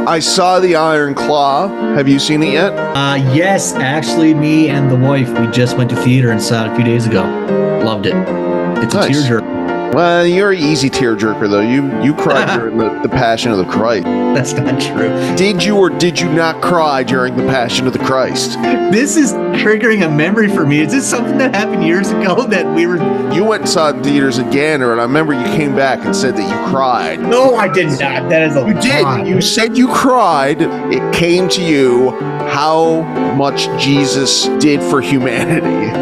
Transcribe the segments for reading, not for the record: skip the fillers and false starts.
I saw the Iron Claw. Have you seen it yet? Yes, actually, me and the wife, we just went to theater and saw it a few days ago. Loved it. It's Nice. a tearjerker. Well, you're an easy tearjerker, though. You cried during the Passion of the Christ. That's not true. Did you or did you not cry during the Passion of the Christ? This is triggering a memory for me. Is this something that happened years ago that we were... You went and saw it in theaters again, and I remember you came back and said that you cried. No, I did not. That is a You did. You said you cried. It came to you how much Jesus did for humanity.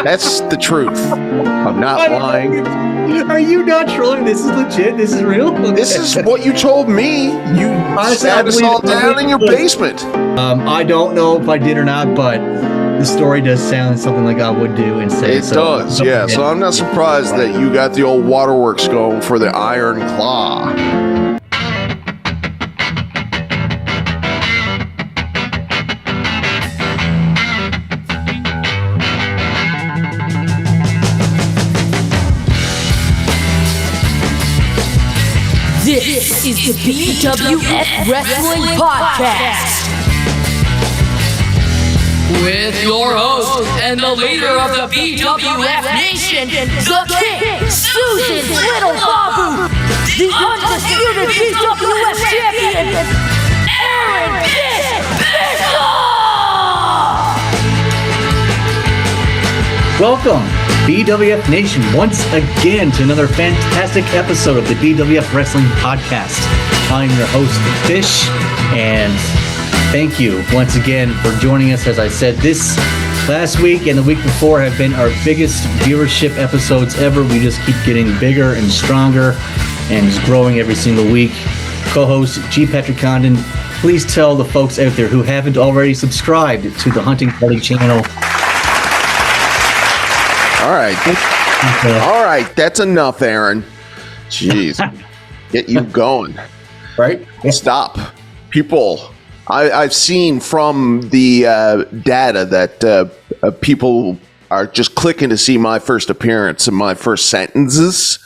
That's the truth. I'm not lying. Are you not trolling? This is legit. This is real. This is what you told me. You sat us all down in your basement. I don't know if I did or not, but the story does sound something like I would do and say. It does, yeah. So I'm not surprised that you got the old waterworks going for the Iron Claw. This is the BWF Wrestling Podcast. With your host and the leader of the BWF Nation, the King, Susan Little Babu, the undisputed BWF champion, Aaron Welcome, BWF Nation, once again to another fantastic episode of the BWF Wrestling Podcast. I'm your host, Fish, and thank you once again for joining us. As I said, this last week and the week before have been our biggest viewership episodes ever. We just keep getting bigger and stronger and just growing every single week. Co-host G. Patrick Condon, please tell the folks out there who haven't already subscribed to the Hunting Party channel. All right, that's enough, Aaron. Jeez, get you going. Right? Stop. People, I've seen from the data that people are just clicking to see my first appearance and my first sentences.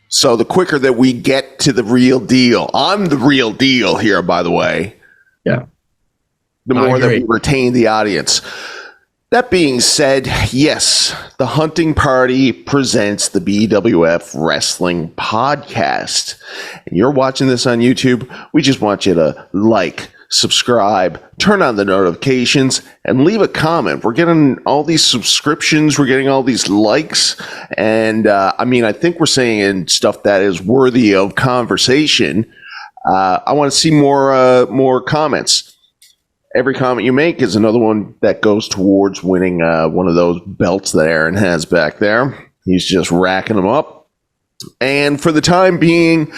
So the quicker that we get to the real deal, I'm the real deal here, by the way. Yeah. The more that we retain the audience. That being said, yes, the Hunting Party presents the BWF Wrestling Podcast. And you're watching this on YouTube. We just want you to like, subscribe, turn on the notifications, and leave a comment. We're getting all these subscriptions. We're getting all these likes. And I think we're saying stuff that is worthy of conversation. I want to see more comments. Every comment you make is another one that goes towards winning one of those belts that Aaron has back there. He's just racking them up. And for the time being,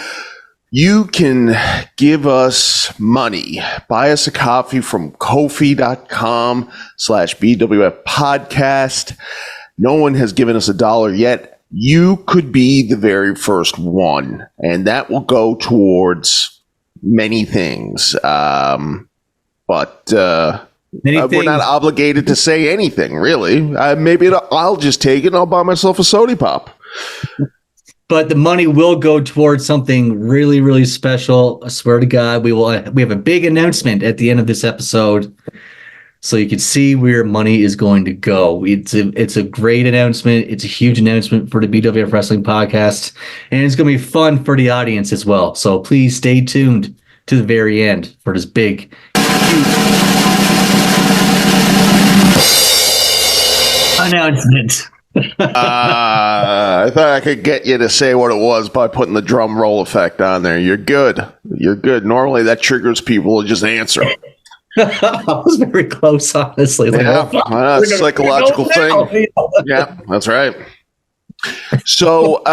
you can give us money. Buy us a coffee from Ko-fi.com/BWF podcast. No one has given us $1 yet. You could be the very first one, and that will go towards many things. But we're not obligated to say anything, really. Maybe I'll just take it and I'll buy myself a soda pop. But the money will go towards something really, really special. I swear to God, we have a big announcement at the end of this episode, so you can see where money is going to go. It's a great announcement. It's a huge announcement for the BWF Wrestling Podcast, and it's going to be fun for the audience as well. So please stay tuned to the very end for this big, announcement. I thought I could get you to say what it was by putting the drum roll effect on there. You're good. Normally that triggers people to just answer. I was very close, honestly. Yeah, that's a psychological thing. Yeah, that's right. So,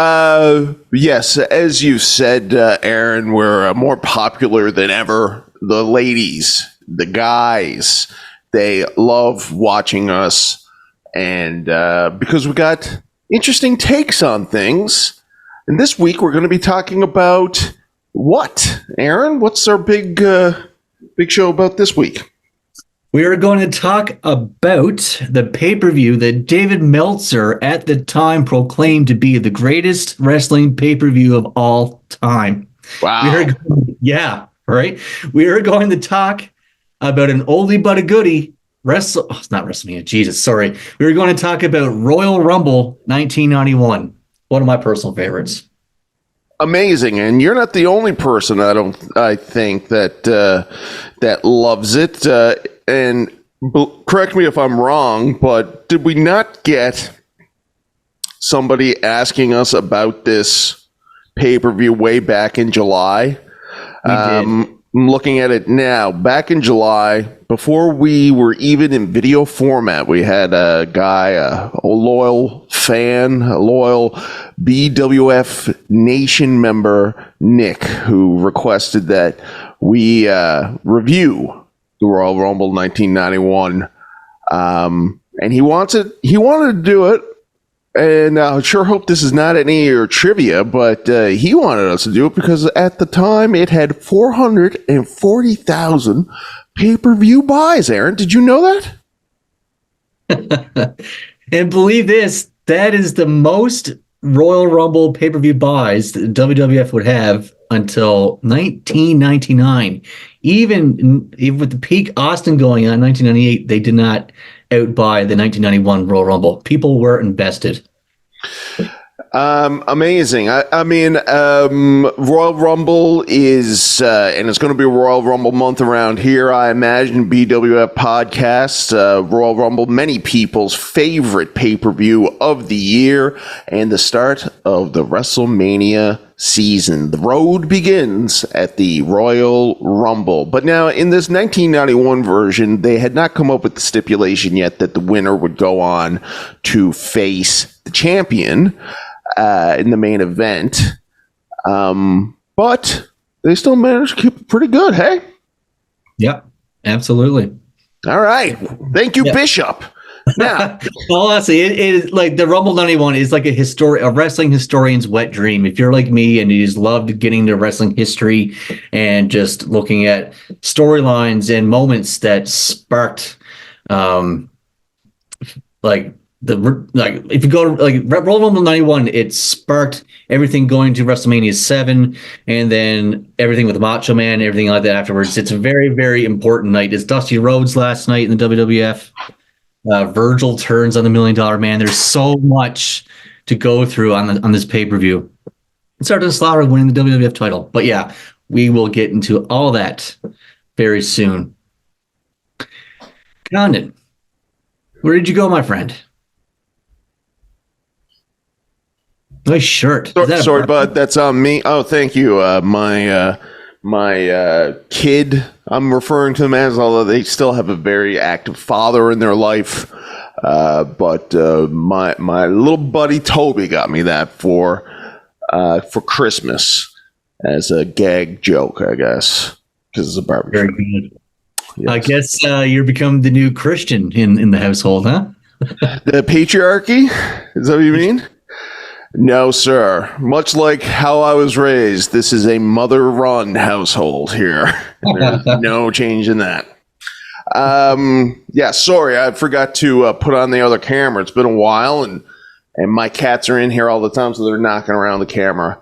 yes, as you said, Aaron, we're more popular than ever. The ladies, the guys, they love watching us. And because we got interesting takes on things. And this week we're going to be talking about what? Aaron, what's our big show about this week? We are going to talk about the pay-per-view that David Meltzer at the time proclaimed to be the greatest wrestling pay-per-view of all time. Wow. Right. We are going to talk about an oldie but a goodie. It's not WrestleMania. Jesus, sorry. We were going to talk about Royal Rumble 1991. One of my personal favorites. Amazing, and you're not the only person I think that loves it. And correct me if I'm wrong, but did we not get somebody asking us about this pay-per-view way back in July? We did. I'm looking at it now. Back in July, before we were even in video format, we had a guy, a loyal fan, a loyal BWF Nation member, Nick, who requested that we review the Royal Rumble 1991. And he wanted to do it. And I sure hope this is not any of your trivia, but he wanted us to do it because at the time it had 440,000 pay-per-view buys. Aaron, did you know that? And believe this, that is the most Royal Rumble pay-per-view buys that WWF would have until 1999. Even with the peak Austin going on in 1998, they did not outbuy the 1991 Royal Rumble. People were invested. Amazing. I mean, Royal Rumble is, and it's going to be Royal Rumble month around here. I imagine BWF podcast, Royal Rumble, many people's favorite pay-per-view of the year and the start of the Wrestlemania season. The road begins at the Royal Rumble. But now in this 1991 version, they had not come up with the stipulation yet that the winner would go on to face the champion in the main event. But they still managed to keep it pretty good, hey? Yep, absolutely. All right. Thank you, Bishop. Now, well, honestly, it is like the Rumble 91 is like a wrestling historian's wet dream. If you're like me and you just loved getting to wrestling history and just looking at storylines and moments that sparked, if you go to Royal Rumble 91, it sparked everything going to WrestleMania 7 and then everything with the Macho Man, everything like that afterwards. It's a very, very important night. It's Dusty Rhodes last night in the WWF. Virgil turns on the $1 Million Man. There's so much to go through on this pay-per-view. Sergeant Slaughter winning the WWF title. But yeah, we will get into all that very soon. Condon, where did you go, my friend? Nice shirt. Sorry, bud. That's on me. Oh, thank you. My kid, I'm referring to them as, although they still have a very active father in their life. But my little buddy Toby got me that for Christmas as a gag joke, I guess, because it's a barbecue. Very good. Yes. I guess you're becoming the new Christian in the household, huh? The patriarchy? Is that what you mean? No, sir. Much like how I was raised, this is a mother-run household here. There's no change in that. Yeah, sorry, I forgot to put on the other camera. It's been a while, and my cats are in here all the time, so they're knocking around the camera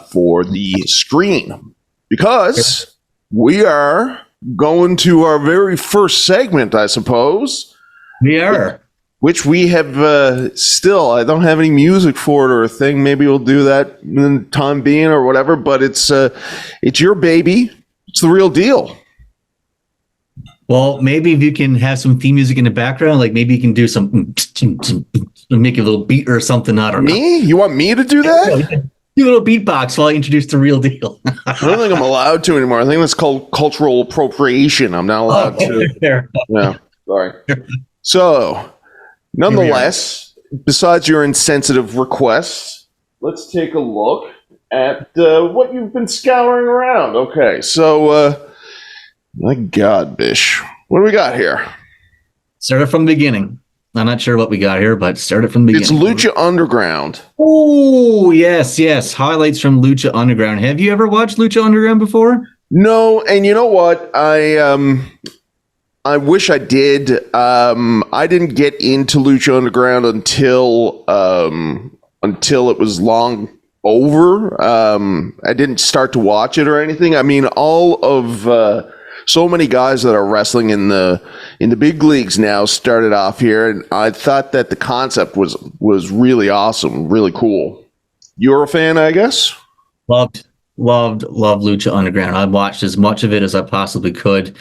for the screen. Because we are going to our very first segment, I suppose. We are. Which we have still, I don't have any music for it or a thing. Maybe we'll do that in the time being or whatever, but it's your baby. It's the real deal. Well, maybe if you can have some theme music in the background, like maybe you can do some, make a little beat or something. I don't know. Me? You want me to do that? Do a little beatbox while I introduce the real deal. I don't think I'm allowed to anymore. I think that's called cultural appropriation. I'm not allowed to. Yeah, sorry. So, nonetheless, besides your insensitive requests, let's take a look at what you've been scouring around. Okay, so, my God, Bish, what do we got here? Start it from the beginning. I'm not sure what we got here, but start it from the beginning. It's Lucha Underground. Oh, yes. Highlights from Lucha Underground. Have you ever watched Lucha Underground before? No, and you know what? I wish I did. I didn't get into Lucha Underground until it was long over. I didn't start to watch it or anything. I mean, all of so many guys that are wrestling in the big leagues now started off here, and I thought that the concept was really awesome, really cool. You're a fan, I guess? Loved Lucha Underground. I watched as much of it as I possibly could.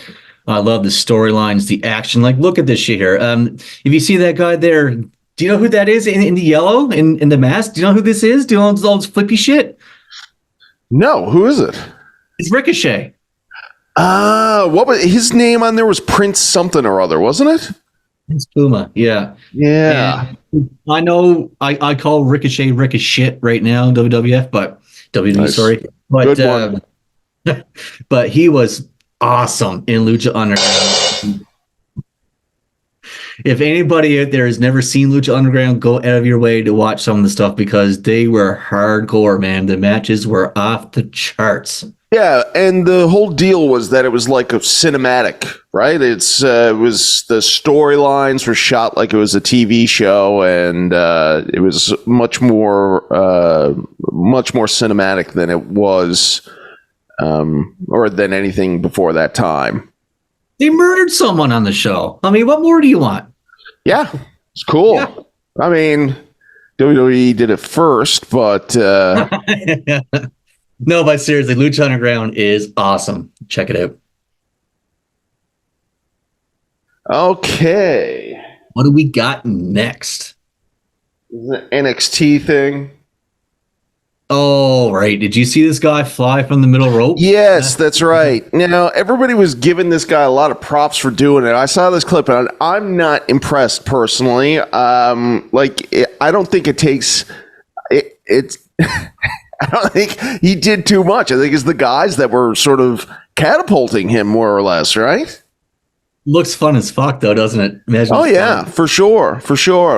I love the storylines, the action. Like, look at this shit here. If you see that guy there, do you know who that is in the yellow, in the mask? Do you know who this is? Do you know all this flippy shit? No, who is it? It's Ricochet. What was his name on there? Was Prince something or other, wasn't it? It's Puma, yeah. Yeah. And I know I call Ricochet Ricochet right now in WWF, but WWE, Nice. sorry. But Good one. but he was awesome in Lucha Underground. If anybody out there has never seen Lucha Underground, go out of your way to watch some of the stuff because they were hardcore, man. The matches were off the charts. Yeah, and the whole deal was that it was like a cinematic, right? It was the storylines were shot like it was a TV show, and it was much more cinematic than it was, or than anything before that time. They murdered someone on the show. I mean, what more do you want? Yeah, it's cool. Yeah. I mean, WWE did it first, but No, but seriously, Lucha Underground is awesome. Check it out. okay. What do we got next? The NXT thing. Oh, right. Did you see this guy fly from the middle rope? Yes, that's right. Now, everybody was giving this guy a lot of props for doing it. I saw this clip, and I'm not impressed personally. I don't think it takes it's. I don't think he did too much. I think it's the guys that were sort of catapulting him more or less, right? Looks fun as fuck, though, doesn't it? Imagine Oh yeah, for sure.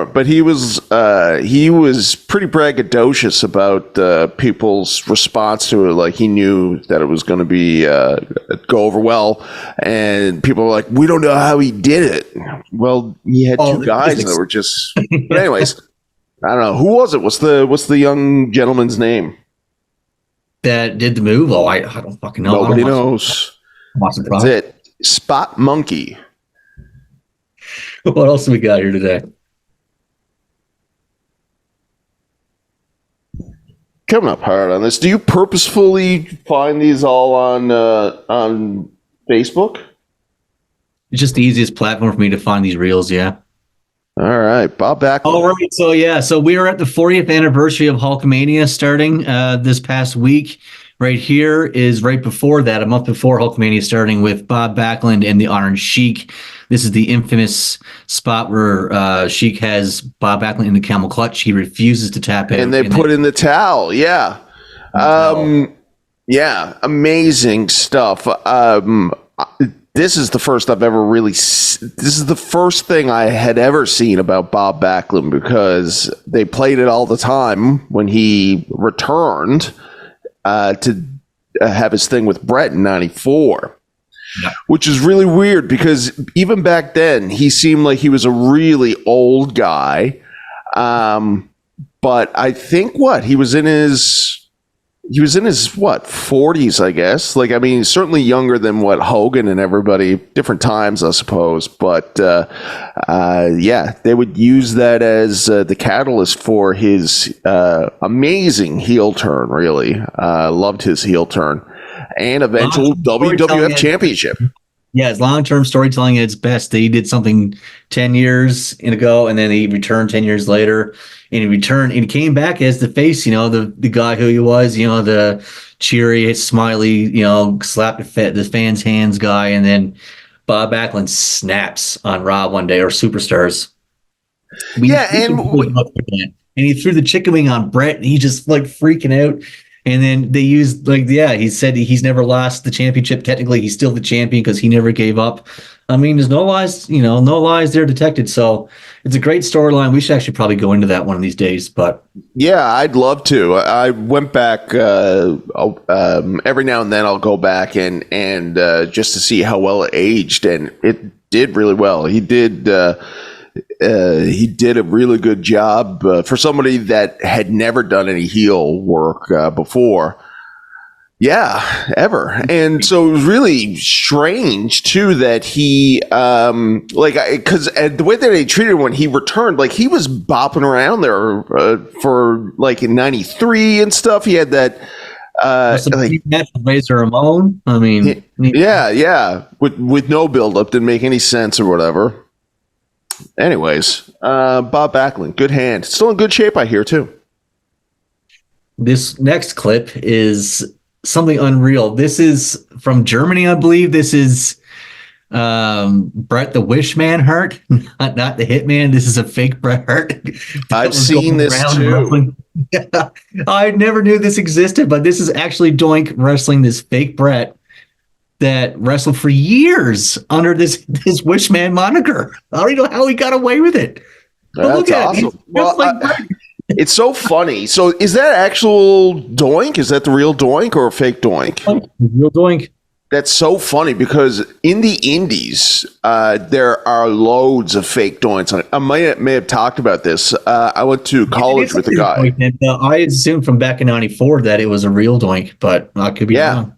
But he was pretty braggadocious about people's response to it. Like he knew that it was going to be go over well, and people were like, "We don't know how he did it." Well, he had two guys that were just. But anyways, I don't know who was it. What's the young gentleman's name that did the move? Oh, I don't fucking know. Nobody knows. That's it. Spot Monkey. What else do we got here today? Coming up hard on this. Do you purposefully find these all on Facebook? It's just the easiest platform for me to find these reels, yeah. All right, Bob Backlund. All right, so we are at the 40th anniversary of Hulkamania starting this past week. Right here is right before that, a month before Hulkamania, starting with Bob Backlund and the Iron Sheik. This is the infamous spot where Sheik has Bob Backlund in the camel clutch. He refuses to tap out. And they put in the towel, yeah. Yeah, amazing stuff. This is the first I've ever this is the first thing I had ever seen about Bob Backlund because they played it all the time when he returned to have his thing with Brett in 94, which is really weird because even back then he seemed like he was a really old guy. But I think he was in his 40s, I guess. Like, I mean, he's certainly younger than Hogan and everybody, different times, I suppose. But yeah, they would use that as the catalyst for his amazing heel turn, really. Loved his heel turn and eventual WWF championship. Yeah, it's long-term storytelling at its best. He did something 10 years ago, and then he returned 10 years later. And he came back as the face, the guy who he was, the cheery, smiley, slap the fans' hands guy. And then Bob Backlund snaps on Raw one day, or Superstars. And he threw the chicken wing on Brett, and he just freaking out. And then they used he said he's never lost the championship. Technically, he's still the champion because he never gave up. I mean, there's no lies, no lies there detected. So it's a great storyline. We should actually probably go into that one of these days. But yeah, I'd love to. I went back every now and then. I'll go back and just to see how well it aged, and it did really well. He did. he did a really good job for somebody that had never done any heel work before. Yeah, ever. And so it was really strange too that he because the way that they treated him when he returned, like he was bopping around there for like in '93 and stuff. He had that match with Razor Ramon. I mean, yeah, with no build-up, didn't make any sense or whatever. Anyways, Bob Backlund, good hand, still in good shape, I hear too. This next clip is something unreal. This is from Germany, I believe. This is Bret the Wishman Hart, not the Hitman. This is a fake Bret Hart. I've seen this too. I never knew this existed, but this is actually Doink wrestling this fake Bret that wrestled for years under this Wishman moniker. I don't even know how he got away with it. That's awesome. It's so funny. So is that actual Doink? Is that the real Doink or a fake Doink? Real Doink. That's so funny because in the indies, there are loads of fake Doinks. I may have talked about this. I went to college with a guy. I assumed from back in '94 that it was a real Doink, but I could be wrong.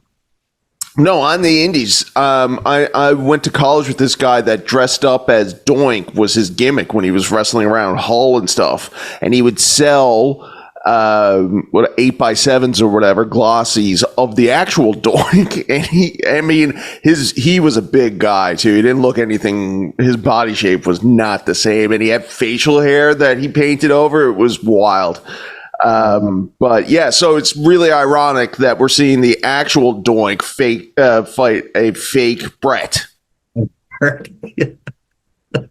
No, on the indies, I went to college with this guy that dressed up as Doink was his gimmick when he was wrestling around Hull and stuff, and he would sell 8x7s or whatever glossies of the actual Doink, and he was a big guy too. He didn't look anything. His body shape was not the same, and he had facial hair that he painted over. It was wild. But yeah, so it's really ironic that we're seeing the actual Doink fight a fake Bret.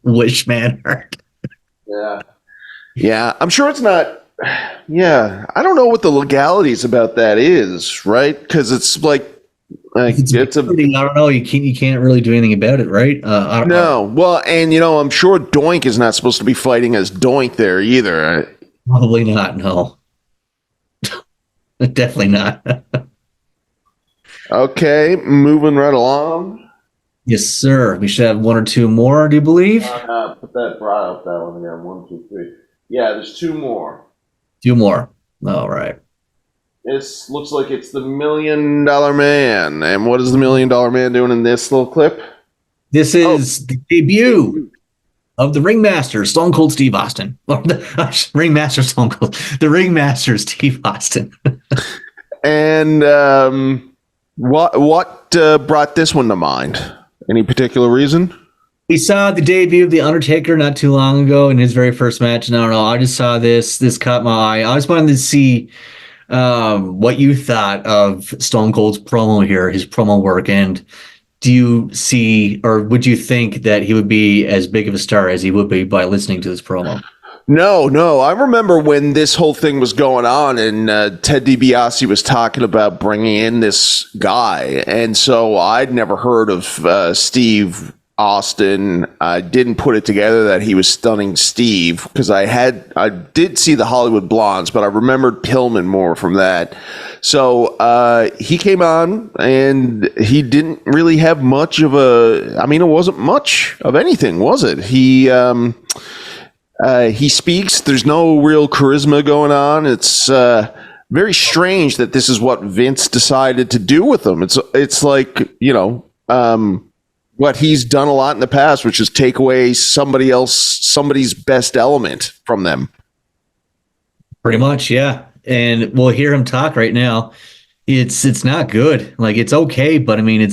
Wishman Hart. Yeah. I'm sure it's not. Yeah, I don't know what the legalities about that is, right? Because it's like it's I don't know. You can't really do anything about it, right? Well, and I'm sure Doink is not supposed to be fighting as Doink there either. Probably not. No. Definitely not. Okay, moving right along. Yes, sir. We should have one or two more, do you believe? Put that brought up that one again. 1, 2, 3. Yeah, there's 2 more. 2 more. All right. This looks like it's the $1 Million Man. And what is the $1 Million Man doing in this little clip? This is the debut of the Ringmaster, Stone Cold Steve Austin. Or the Ringmaster Stone Cold. The Ringmaster Steve Austin. And what brought this one to mind? Any particular reason? We saw the debut of The Undertaker not too long ago in his very first match. And I don't know. I just saw this. This caught my eye. I just wanted to see what you thought of Stone Cold's promo here, his promo work. And do you see, or would you think that he would be as big of a star as he would be by listening to this promo? No. I remember when this whole thing was going on and Ted DiBiase was talking about bringing in this guy. And so I'd never heard of Steve Austin. I didn't put it together that he was Stunning Steve because I did see the Hollywood Blondes, but I remembered Pillman more from that. So he came on and he didn't really have much of it wasn't much of anything, was it? He speaks. There's no real charisma going on. It's very strange that this is what Vince decided to do with him. It's like, what he's done a lot in the past, which is take away somebody's best element from them. Pretty much, yeah. And we'll hear him talk right now. It's not good. Like, it's okay, but I mean,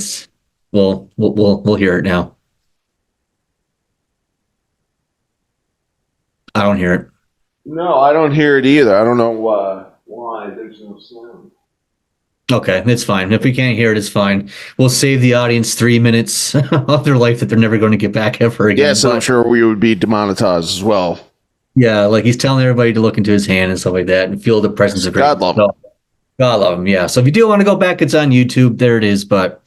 we'll hear it now. I don't hear it. No, I don't hear it either. I don't know why. There's no sound. Okay, it's fine. If we can't hear it, it's fine. We'll save the audience 3 minutes of their life that they're never going to get back ever again. Yes, I'm sure we would be demonetized as well. Yeah, like he's telling everybody to look into his hand and stuff like that and feel the presence of God love him. God love him, yeah. So if you do want to go back, it's on YouTube. There it is. But,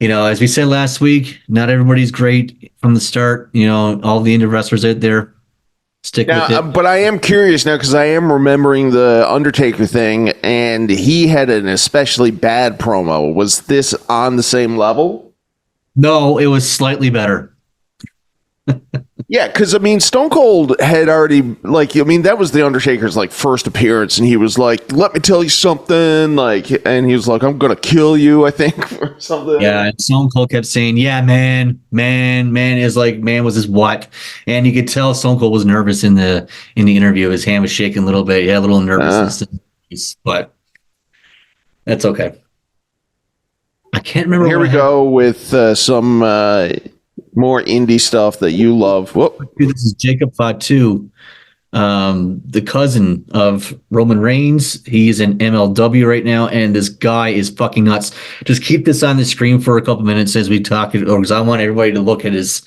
as we said last week, not everybody's great from the start. All the indie wrestlers out there. Stick with it. But I am curious now because I am remembering the Undertaker thing, and he had an especially bad promo. Was this on the same level? No, it was slightly better. Yeah, because I mean, Stone Cold had already that was the Undertaker's first appearance, and he was like, "Let me tell you something," and he was like, "I'm gonna kill you," I think, or something. Yeah, and Stone Cold kept saying, "Yeah, man is like, man was his what?" And you could tell Stone Cold was nervous in the interview. His hand was shaking a little bit. He had a little nervousness, but that's okay. I can't remember. Here we go with some more indie stuff that you love. Whoop. This is Jacob Fatu, the cousin of Roman Reigns. He's in MLW right now, and this guy is fucking nuts. Just keep this on the screen for a couple minutes as we talk it over, because I want everybody to look at his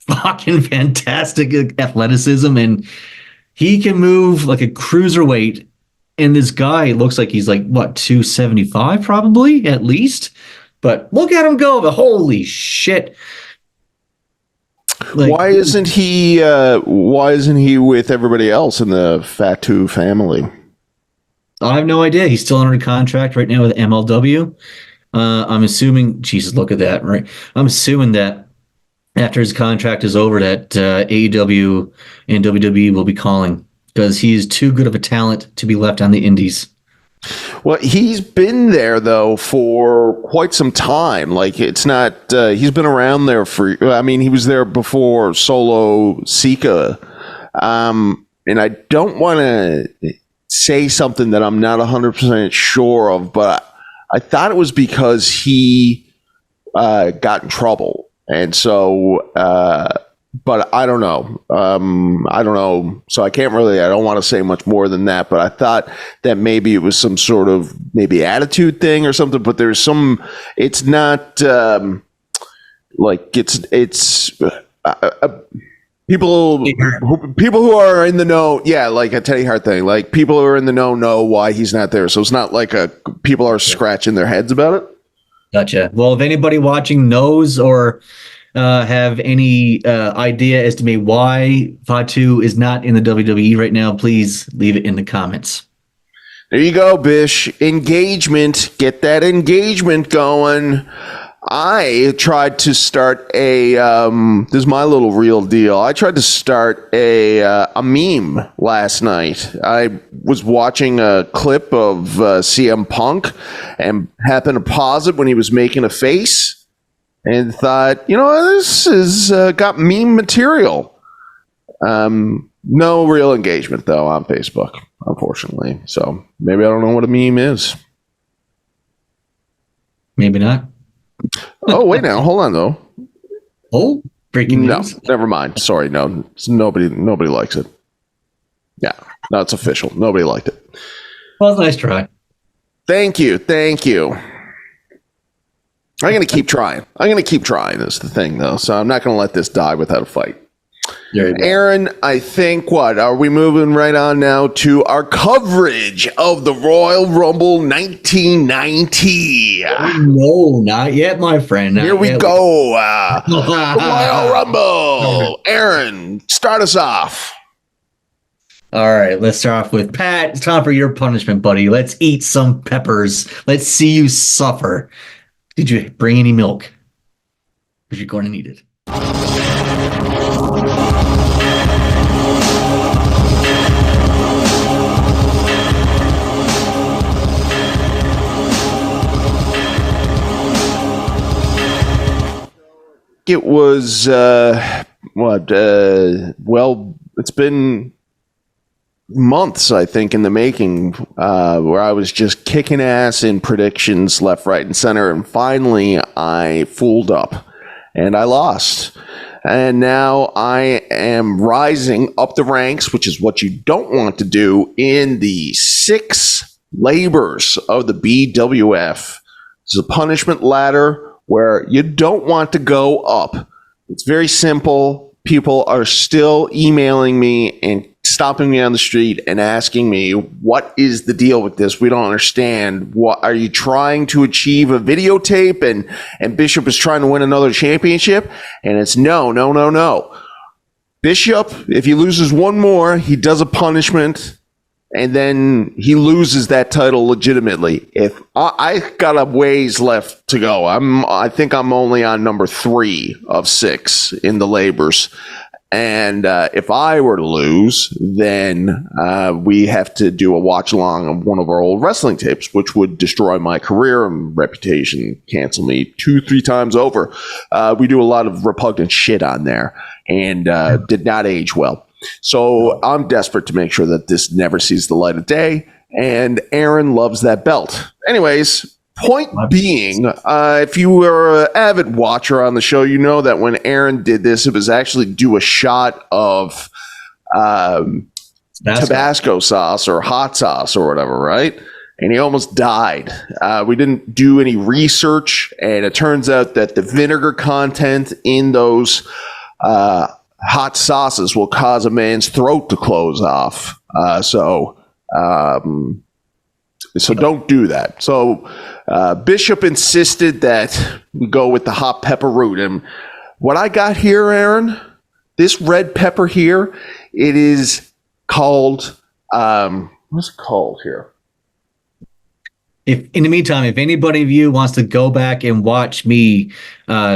fucking fantastic athleticism, and he can move like a cruiserweight. And this guy looks like he's 275 probably at least. But look at him go! Holy shit! Why isn't he with everybody else in the Fatu family? I have no idea. He's still under contract right now with MLW. I'm assuming. Jesus, look at that! Right, I'm assuming that after his contract is over, that AEW and WWE will be calling, because he's too good of a talent to be left on the indies. Well, he's been there though for quite some time. It's not. He's been around there for. I mean, he was there before Solo Sika, and I don't want to say something that I'm not 100% sure of, but I thought it was because he got in trouble, and so. But I don't know. I don't know. So I don't want to say much more than that, but I thought that maybe it was some sort of maybe attitude thing or something, but there's it's not people who are in the know. Yeah. Like a Teddy Hart thing, people who are in the know why he's not there. So it's not people are scratching their heads about it. Gotcha. Well, if anybody watching knows or have any idea as to maybe why Fatu is not in the WWE right now, please leave it in the comments. There you go, Bish. Engagement. Get that engagement going. I tried to start this is my little real deal. I tried to start a meme last night. I was watching a clip of CM Punk and happened to pause it when he was making a face. And thought, this is got meme material. No real engagement, though, on Facebook, unfortunately. So maybe I don't know what a meme is. Maybe not. Oh, wait now. Hold on, though. Oh, breaking news? No, never mind. Sorry, no. Nobody likes it. Yeah, no, it's official. Nobody liked it. Well, nice try. Thank you. I'm going to keep trying. Is the thing, though. So I'm not going to let this die without a fight. Aaron, I think are we moving right on now to our coverage of the Royal Rumble 1990? No, not yet, my friend. Here we go. Royal Rumble. Aaron, start us off. All right, let's start off with Pat. It's time for your punishment, buddy. Let's eat some peppers. Let's see you suffer. Did you bring any milk? Because you're going to need it. It was, it's been months, I think, in the making, where I was just kicking ass in predictions left, right, and center. And finally, I fooled up and I lost. And now I am rising up the ranks, which is what you don't want to do, in the 6 labors of the BWF. It's a punishment ladder where you don't want to go up. It's very simple. People are still emailing me and stopping me on the street and asking me, what is the deal with this? We don't understand. What are you trying to achieve? A videotape and Bishop is trying to win another championship? And it's no. Bishop, if he loses one more, he does a punishment and then he loses that title legitimately. If I got a ways left to go, I think I'm only on number 3 of 6 in the labors. And if I were to lose, then we have to do a watch along of one of our old wrestling tapes, which would destroy my career and reputation, cancel me 2-3 times over. We do a lot of repugnant shit on there and did not age well. So I'm desperate to make sure that this never sees the light of day. And Aaron loves that belt. Anyways, point being, if you were an avid watcher on the show, you know that when Aaron did this, it was actually do a shot of Tabasco sauce or hot sauce or whatever, right? And he almost died. We didn't do any research, and it turns out that the vinegar content in those hot sauces will cause a man's throat to close off. So don't do that. So Bishop insisted that we go with the hot pepper root. And what I got here, Aaron, this red pepper here, it is called, what's it called here? If in the meantime, if anybody of you wants to go back and watch me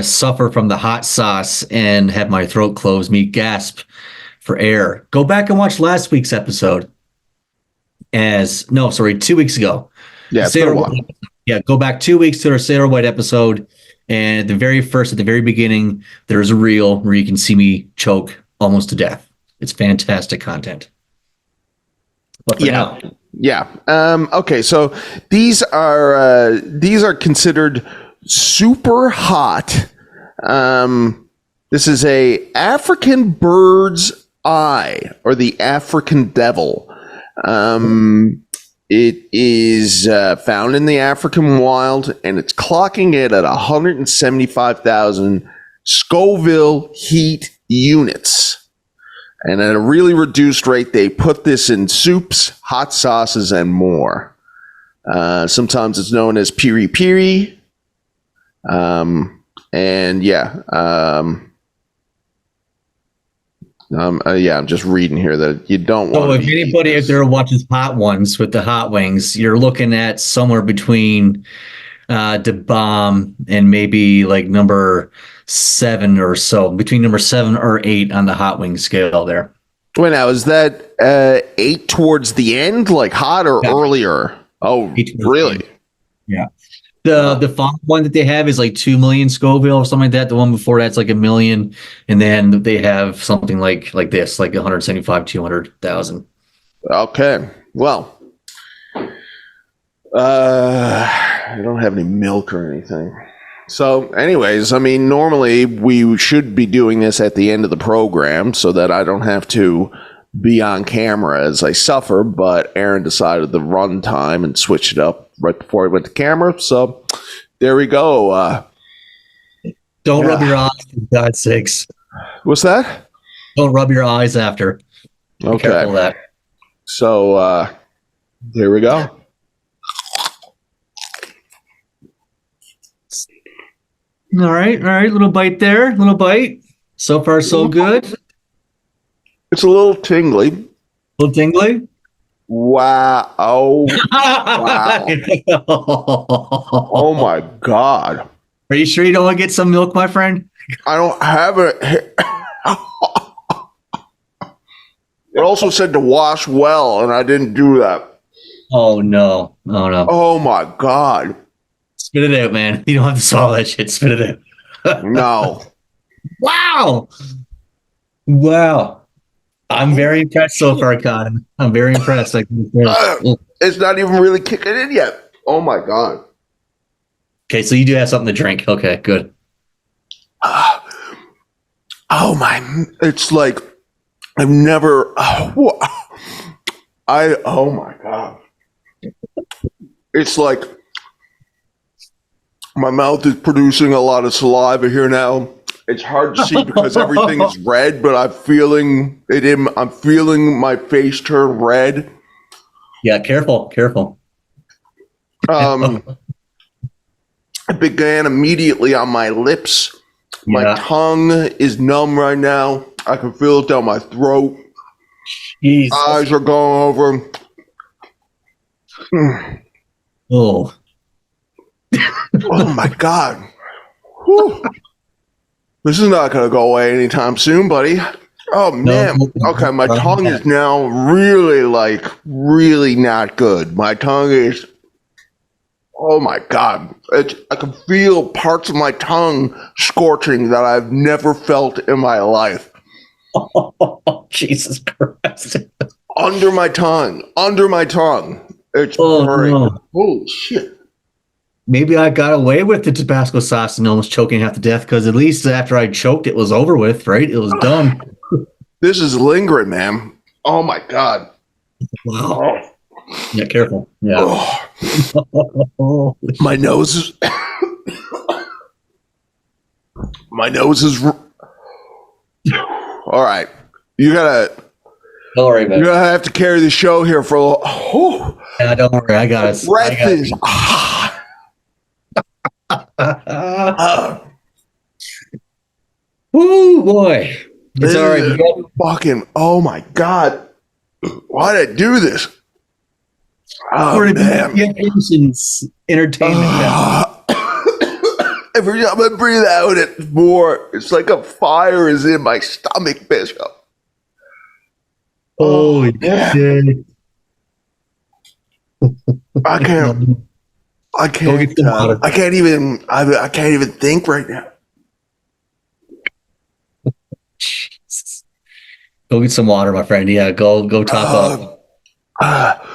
suffer from the hot sauce and have my throat close, me gasp for air, go back and watch last week's episode. 2 weeks ago. Yeah, go back 2 weeks to our Sailor White episode, and at the very beginning, there's a reel where you can see me choke almost to death. It's fantastic content. But for now. Yeah. Okay. So these are considered super hot. This is a African bird's eye, or the African devil. It is found in the African wild, and it's clocking it at 175,000 Scoville heat units. And at a really reduced rate, they put this in soups, hot sauces, and more. Sometimes it's known as piri piri. I'm just reading here that you don't want. So if anybody out there watches Hot Ones with the hot wings, you're looking at somewhere between the bomb and maybe like number 7 or so, between number 7 or 8 on the hot wing scale there. Wait, now is that 8 towards the end, like hot, or earlier? Oh, really? Yeah. The font one that they have is like 2 million Scoville or something like that. The one before that's like 1 million, and then they have something like this, like 175, 200,000. Okay, well, I don't have any milk or anything. So, anyways, I mean, normally we should be doing this at the end of the program so that I don't have to be on camera as I suffer, but Aaron decided to run time and switch it up right before he went to camera. So, there we go. Don't rub your eyes, for God's sakes. What's that? Don't rub your eyes after. Okay. Be careful of that. So, there we go. All right, little bite there, little bite. So far, so good. It's a little tingly. A little tingly? Wow. Oh, wow. Oh, my God. Are you sure you don't want to get some milk, my friend? I don't have it. It also said to wash well, and I didn't do that. Oh, no. Oh, no. Oh, my God. Spit it out, man. You don't have to swallow that shit. Spit it out. No. Wow. I'm very impressed so far, Con. I'm very impressed. It's not even really kicking in yet. Oh, my God. Okay, so you do have something to drink. Okay, good. Oh, my. It's like I've never. Oh my God. It's like my mouth is producing a lot of saliva here now. It's hard to see because everything is red, but I'm feeling it I'm feeling my face turn red. Yeah, careful. It began immediately on my lips. My tongue is numb right now. I can feel it down my throat. Jesus. Eyes are going over. Oh. Oh my God. Whew. This is not going to go away anytime soon, buddy. Oh man. Okay, my tongue is now really not good. My tongue is. Oh my God. I can feel parts of my tongue scorching that I've never felt in my life. Oh, Jesus Christ. Under my tongue. It's burning. No. Holy shit. Maybe I got away with the Tabasco sauce and almost choking half to death, because at least after I choked, it was over with, right? It was done. This is lingering, man. Oh my God. Wow. Oh. Yeah, careful. Yeah. Oh. My nose is. All right. You gotta. Don't worry about it. You're gonna have to carry the show here for a little. Oh. Yeah, don't worry. I got it. Breath is. Woo, boy. It's all right. Fucking. Oh my God. Why did I do this? Oh, man. Entertainment. Every time I breathe out, it's more. It's like a fire is in my stomach, Bishop. Holy shit. I can't even think right now. Jesus. Go get some water, my friend. Yeah, go top up.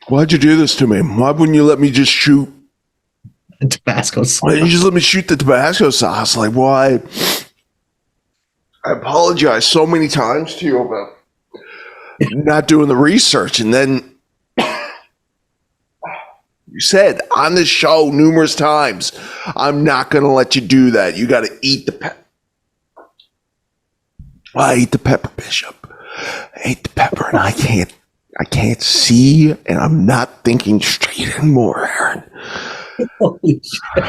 Why'd you do this to me? Why wouldn't you let me just shoot Tabasco sauce? Why didn't you just let me shoot the Tabasco sauce? Like, why? I apologize so many times to you about not doing the research, and then you said on this show numerous times, I'm not going to let you do that. You got to eat the pepper. Well, I eat the pepper, Bishop. I ate the pepper, and I can't see, and I'm not thinking straight anymore, Aaron. Holy shit.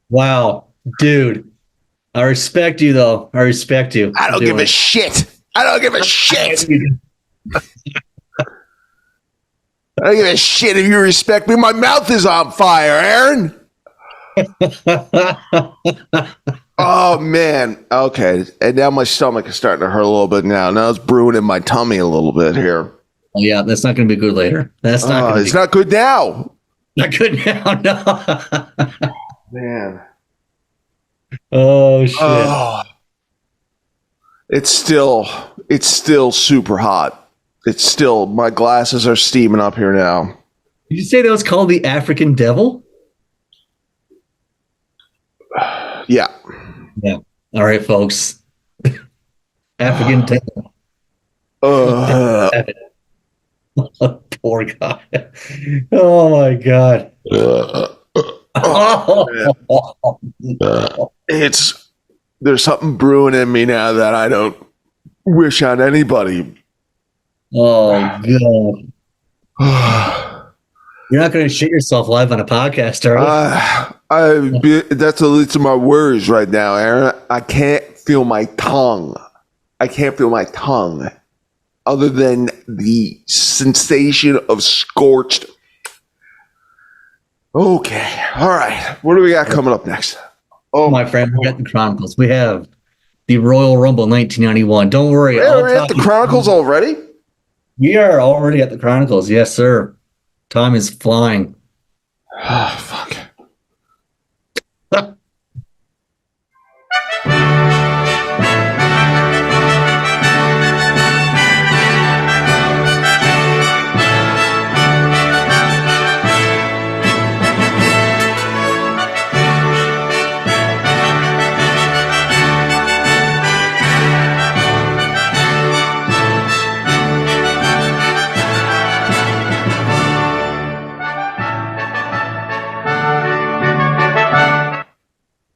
Wow, dude. I respect you, though. I respect you. I don't give a shit. I don't give a shit if you respect me. My mouth is on fire, Aaron. Oh, man. Okay. And now my stomach is starting to hurt a little bit now. Now it's brewing in my tummy a little bit here. Oh, yeah, that's not going to be good later. That's not. It's not good now. Not good now, no. Man. Oh, shit. It's still super hot. It's still, my glasses are steaming up here now. Did you say that was called the African Devil? Yeah. Yeah. All right, folks. African Devil. Poor guy. Oh, my God. There's something brewing in me now that I don't wish on anybody. Oh, God. You're not going to shit yourself live on a podcast, are you? That's the least of my worries right now, Aaron. I can't feel my tongue. Other than the sensation of scorched. Okay. All right. What do we got coming up next? Oh, my friend, we got the Chronicles. We have the Royal Rumble 1991. Don't worry. We're at the Chronicles already? We are already at the Chronicles. Yes, sir. Time is flying. Oh, fuck.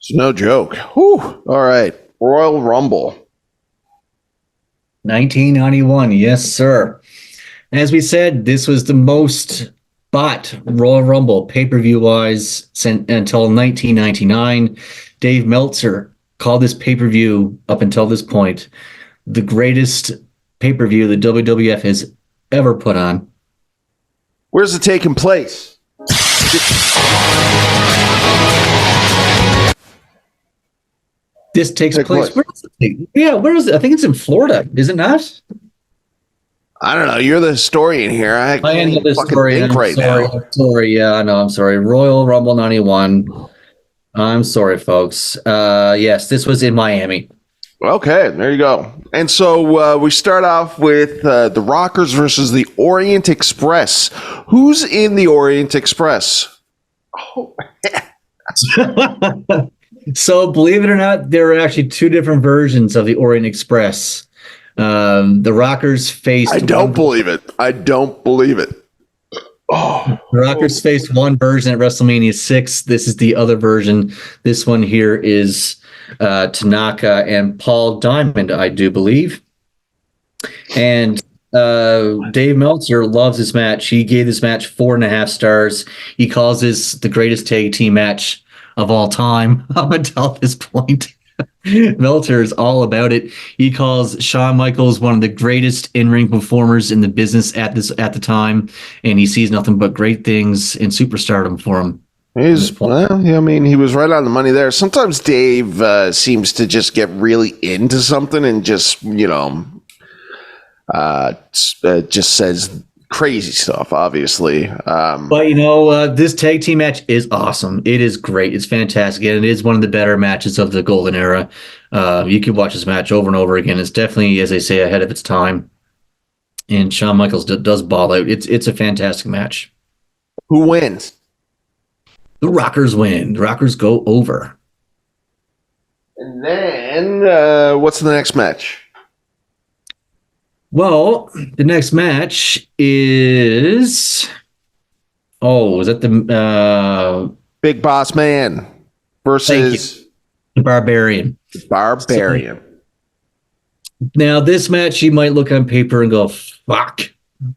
It's no joke. Whew. All right. Royal Rumble. 1991. Yes, sir. As we said, this was the most bought Royal Rumble pay-per-view wise until 1999. Dave Meltzer called this pay-per-view up until this point the greatest pay-per-view the WWF has ever put on. Where's it taking place? This takes place. Where is it? Yeah, where is it? I think it's in Florida. Is it not? I don't know. You're the historian here. I can't even fucking think right now. I'm sorry. Yeah, I know. I'm sorry. Royal Rumble 91. I'm sorry, folks. Yes, this was in Miami. Okay, there you go. And so we start off with the Rockers versus the Orient Express. Who's in the Orient Express? Oh, So, believe it or not, there are actually two different versions of the Orient Express. The Rockers faced. I don't believe it. Oh. The Rockers faced one version at WrestleMania 6. This is the other version. This one here is Tanaka and Paul Diamond, I do believe. And Dave Meltzer loves this match. He gave this match 4.5 stars. He calls this the greatest tag team match of all time up until this point. Meltzer is all about it. He calls Shawn Michaels one of the greatest in-ring performers in the business at the time, and he sees nothing but great things in superstardom for him. He was right on the money there. Sometimes Dave seems to just get really into something and just, just says crazy stuff, obviously. But, this tag team match is awesome. It is great. It's fantastic. And it is one of the better matches of the golden era. You can watch this match over and over again. It's definitely, as they say, ahead of its time. And Shawn Michaels does ball out. It's a fantastic match. Who wins? The Rockers win. The Rockers go over. And then, what's the next match? Well, the next match is... is that the... Big Boss Man versus... The Barbarian. Now, this match, you might look on paper and go, fuck,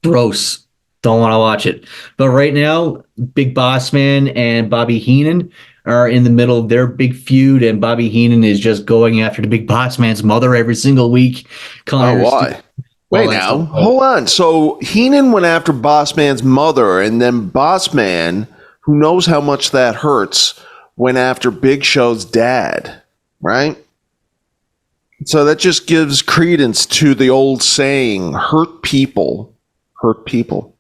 gross. Don't want to watch it. But right now, Big Boss Man and Bobby Heenan are in the middle of their big feud, and Bobby Heenan is just going after the Big Boss Man's mother every single week. Why? Wait now, hold on. So Heenan went after Boss Man's mother, and then Boss Man, who knows how much that hurts, went after Big Show's dad, right? So that just gives credence to the old saying, hurt people hurt people.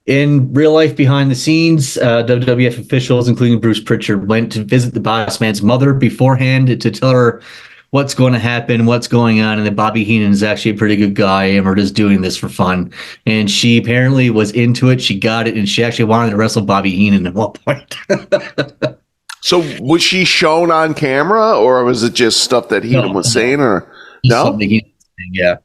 In real life, behind the scenes, WWF officials, including Bruce Pritchard, went to visit the Boss Man's mother beforehand to tell her what's going to happen, what's going on, and that Bobby Heenan is actually a pretty good guy, and we're just doing this for fun. And she apparently was into it. She got it, and she actually wanted to wrestle Bobby Heenan at one point. So was she shown on camera, or was it just stuff that Heenan was saying? Or no? Yeah.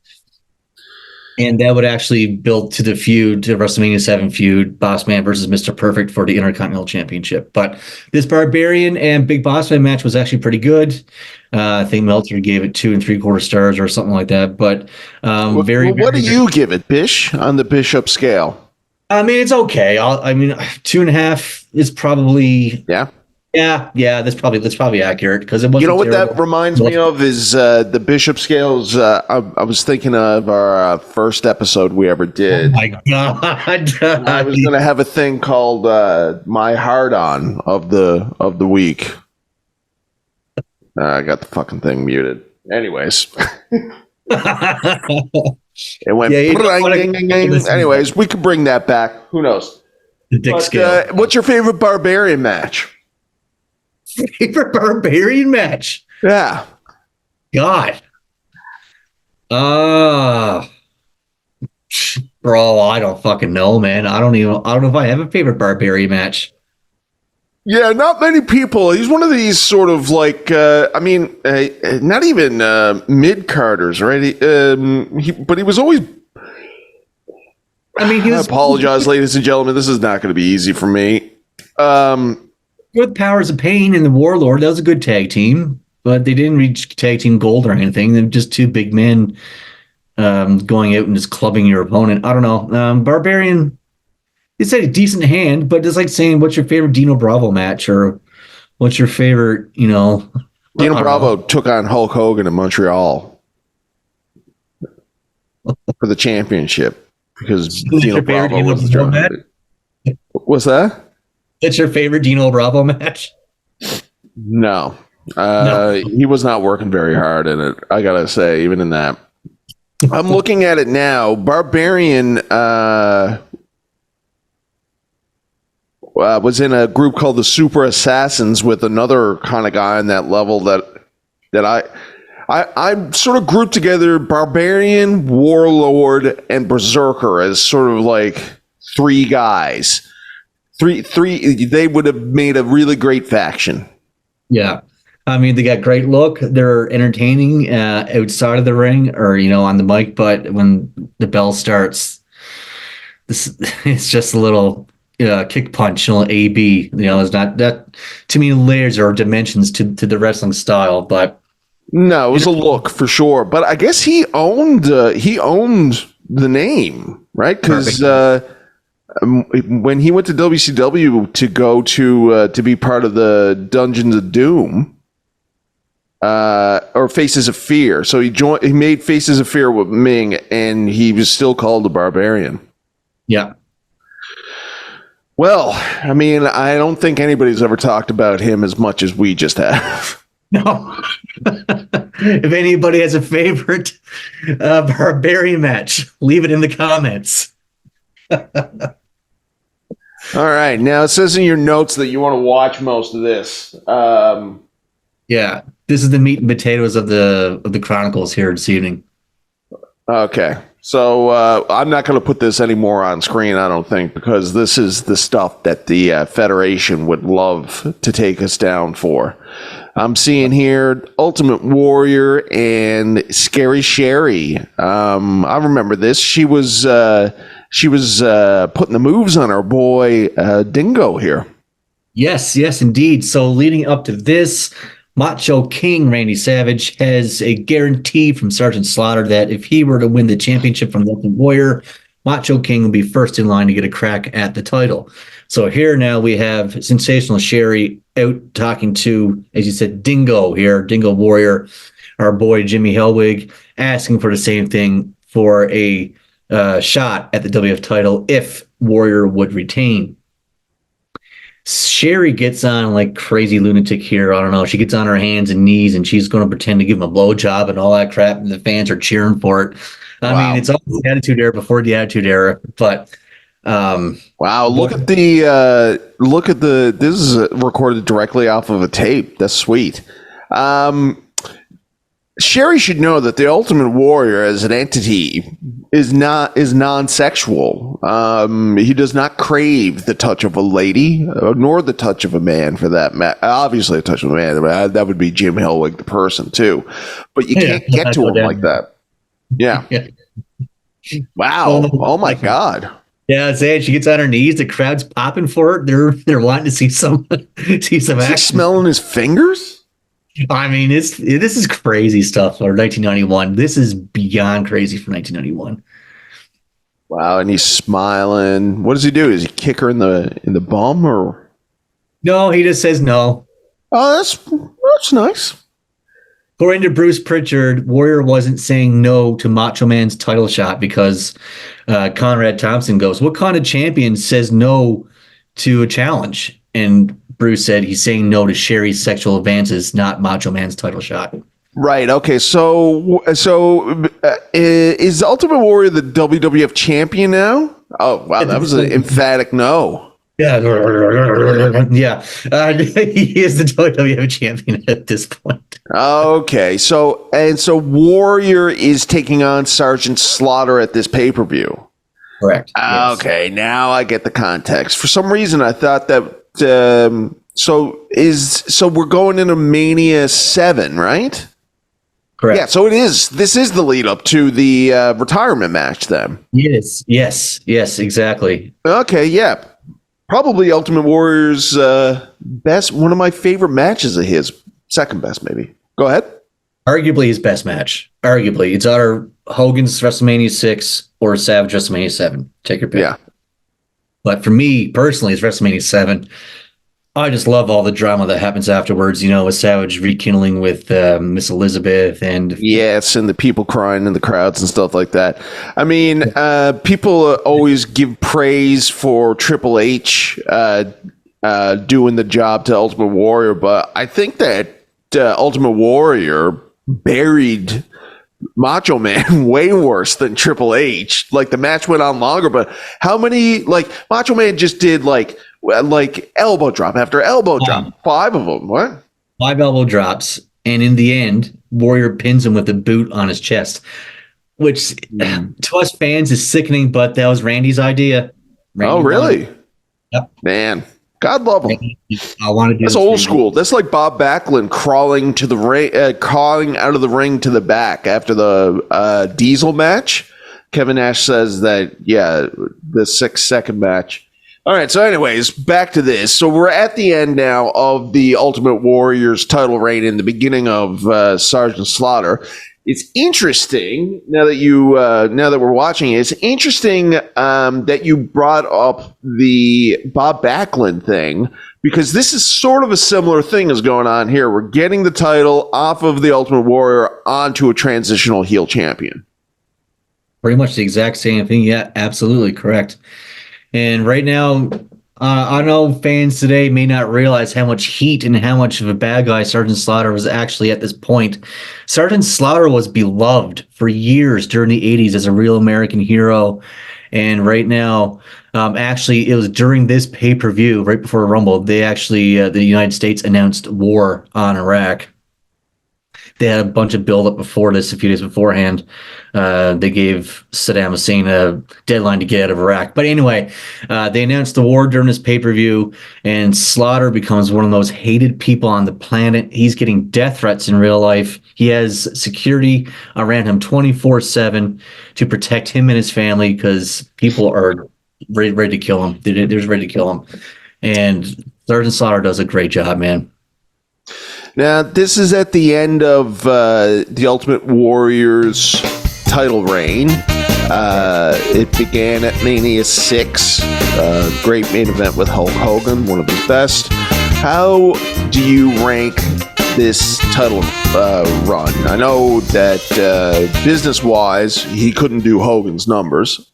And that would actually build to the feud, to WrestleMania 7 feud, Boss Man versus Mr. Perfect for the Intercontinental Championship. But this Barbarian and Big Boss Man match was actually pretty good. I think Meltzer gave it 2 3/4 stars or something like that. But what do you give it, Bish, on the Bishop scale? I mean, it's okay. 2.5 is probably... Yeah, that's probably accurate, because it wasn't. You know what that reminds me of is the Bishop scales. I was thinking of our first episode we ever did. Oh my God! I was going to have a thing called my hard on of the week. I got the fucking thing muted. Anyways, it went. Anyways, we could bring that back. Who knows? The dick scale. What's your favorite Barbarian match? Favorite Barbarian match? Yeah. God. Bro, I don't fucking know, man. I don't know if I have a favorite Barbarian match. Yeah, not many people. He's one of these sort of like, not even mid-carders, right? But he was always... I apologize, ladies and gentlemen. This is not going to be easy for me. With Powers of Pain and the Warlord, that was a good tag team, but they didn't reach tag team gold or anything. They're just two big men going out and just clubbing your opponent. I don't know. Barbarian, it's a decent hand, but it's like saying, what's your favorite Dino Bravo match, or what's your favorite, Dino Bravo took on Hulk Hogan in Montreal for the championship, because Dino Bravo was the champion. What's that? It's your favorite Dino Bravo match? No. He was not working very hard in it, I gotta say, even in that. I'm looking at it now. Barbarian was in a group called the Super Assassins with another kind of guy on that level that I sort of grouped together Barbarian, Warlord, and Berserker as sort of like three guys. Three. They would have made a really great faction. Yeah. I mean, they got great look. They're entertaining outside of the ring or, on the mic. But when the bell starts, it's just a little kick punch, a little AB. There's not that too many layers or dimensions to the wrestling style. But no, it was a look for sure. But I guess he owned the name, right? Because when he went to WCW to go to be part of the Dungeons of Doom. Or Faces of Fear. So he made Faces of Fear with Ming, and he was still called the Barbarian. Yeah. Well, I mean, I don't think anybody's ever talked about him as much as we just have. No. If anybody has a favorite Barbarian match, leave it in the comments. All right. Now, it says in your notes that you want to watch most of this. Yeah. This is the meat and potatoes of the Chronicles here this evening. Okay. So I'm not going to put this anymore on screen, I don't think, because this is the stuff that the Federation would love to take us down for. I'm seeing here Ultimate Warrior and Scary Sherry. I remember this. She was putting the moves on our boy Dingo here. Yes, indeed. So leading up to this, Macho King Randy Savage has a guarantee from Sergeant Slaughter that if he were to win the championship from the Ultimate Warrior, Macho King will be first in line to get a crack at the title. So here now we have Sensational Sherry out talking to, as you said, Dingo here, Dingo Warrior, our boy Jimmy Hellwig, asking for the same thing for a shot at the WF title if Warrior would retain. Sherry gets on like crazy lunatic here. I don't know. She gets on her hands and knees and she's going to pretend to give him a blowjob and all that crap. And the fans are cheering for it. I mean, it's all the Attitude Era before the Attitude Era. But wow, look at this is recorded directly off of a tape. That's sweet. Sherry should know that the Ultimate Warrior as an entity is non-sexual. He does not crave the touch of a lady, nor the touch of a man for that matter. Obviously, a touch of a man, that would be Jim Hellwig, the person, too. But you can't get to him like that. Yeah. Wow. Oh, my God. Yeah, it's it. She gets on her knees. The crowd's popping for it. They're wanting to see some action. Is he smelling his fingers? I mean, this is crazy stuff for 1991. This is beyond crazy for 1991. Wow, and he's smiling. What does he do? Does he kick her in the bum or? No, he just says no. Oh, that's nice. According to Bruce Pritchard, Warrior wasn't saying no to Macho Man's title shot because Conrad Thompson goes, "What kind of champion says no to a challenge?" And Bruce said he's saying no to Sherry's sexual advances, not Macho Man's title shot. Right. Okay. So is Ultimate Warrior the WWF champion now? Oh, wow. That was an emphatic no. Yeah. He is the WWF champion at this point. Okay. So Warrior is taking on Sergeant Slaughter at this pay-per-view. Correct. Okay. Yes. Now I get the context. For some reason, I thought that. So we're going into Mania 7, right? Correct. Yeah, so it is. This is the lead up to the retirement match then. Yes, exactly. Okay, yeah. Probably Ultimate Warrior's best, one of my favorite matches of his. Second best, maybe. Go ahead. Arguably his best match. Arguably. It's either Hogan's WrestleMania 6 or Savage WrestleMania 7. Take your pick. Yeah. But for me, personally, it's WrestleMania 7. I just love all the drama that happens afterwards, with Savage rekindling with Miss Elizabeth and... Yes, and the people crying in the crowds and stuff like that. I mean, people always give praise for Triple H doing the job to Ultimate Warrior, but I think that Ultimate Warrior buried Macho Man way worse than Triple H. Like, the match went on longer, but how many, like, Macho Man just did like elbow drop after elbow drop, 5 of them. What? 5 elbow drops, and in the end, Warrior pins him with a boot on his chest, which to us fans is sickening, but that was Randy's idea. Oh, really? Yep. Man, God love him. I want to do That's old school. That's like Bob Backlund crawling to the ring, crawling out of the ring to the back after the Diesel match. Kevin Nash says that, yeah, the 6-second match. All right, so anyways, back to this. So we're at the end now of the Ultimate Warrior's title reign in the beginning of Sergeant Slaughter. It's interesting now that we're watching it. It's interesting that you brought up the Bob Backlund thing, because this is sort of a similar thing is going on here. We're getting the title off of the Ultimate Warrior onto a transitional heel champion. Pretty much the exact same thing. Yeah, absolutely correct. And right now, I know fans today may not realize how much heat and how much of a bad guy Sergeant Slaughter was actually at this point. Sergeant Slaughter was beloved for years during the 80s as a real American hero. And right now, actually, it was during this pay-per-view, right before Rumble, they actually, the United States announced war on Iraq. They had a bunch of build-up before this, a few days beforehand. They gave Saddam Hussein a deadline to get out of Iraq. But anyway, they announced the war during this pay-per-view, and Slaughter becomes one of the most hated people on the planet. He's getting death threats in real life. He has security around him 24/7 to protect him and his family, because people are ready to kill him. They're just ready to kill him. And Sergeant Slaughter does a great job, man. Now, this is at the end of the Ultimate Warrior's title reign. It began at Mania 6. Great main event with Hulk Hogan, one of his best. How do you rank this title run? I know that business-wise, he couldn't do Hogan's numbers.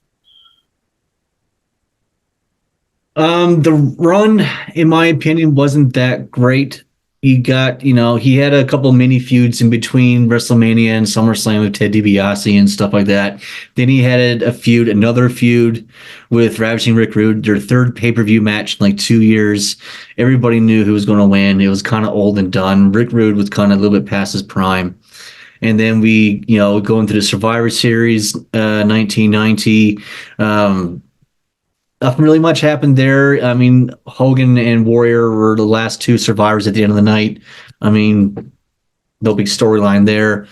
The run, in my opinion, wasn't that great. He got, he had a couple mini feuds in between WrestleMania and SummerSlam with Ted DiBiase and stuff like that. Then he had another feud with Ravishing Rick Rude, their third pay-per-view match in like 2 years. Everybody knew who was going to win. It was kind of old and done. Rick Rude was kind of a little bit past his prime. And then we, go into the Survivor Series, 1990. Nothing really much happened there. I mean, Hogan and Warrior were the last 2 survivors at the end of the night. I mean, no big storyline there.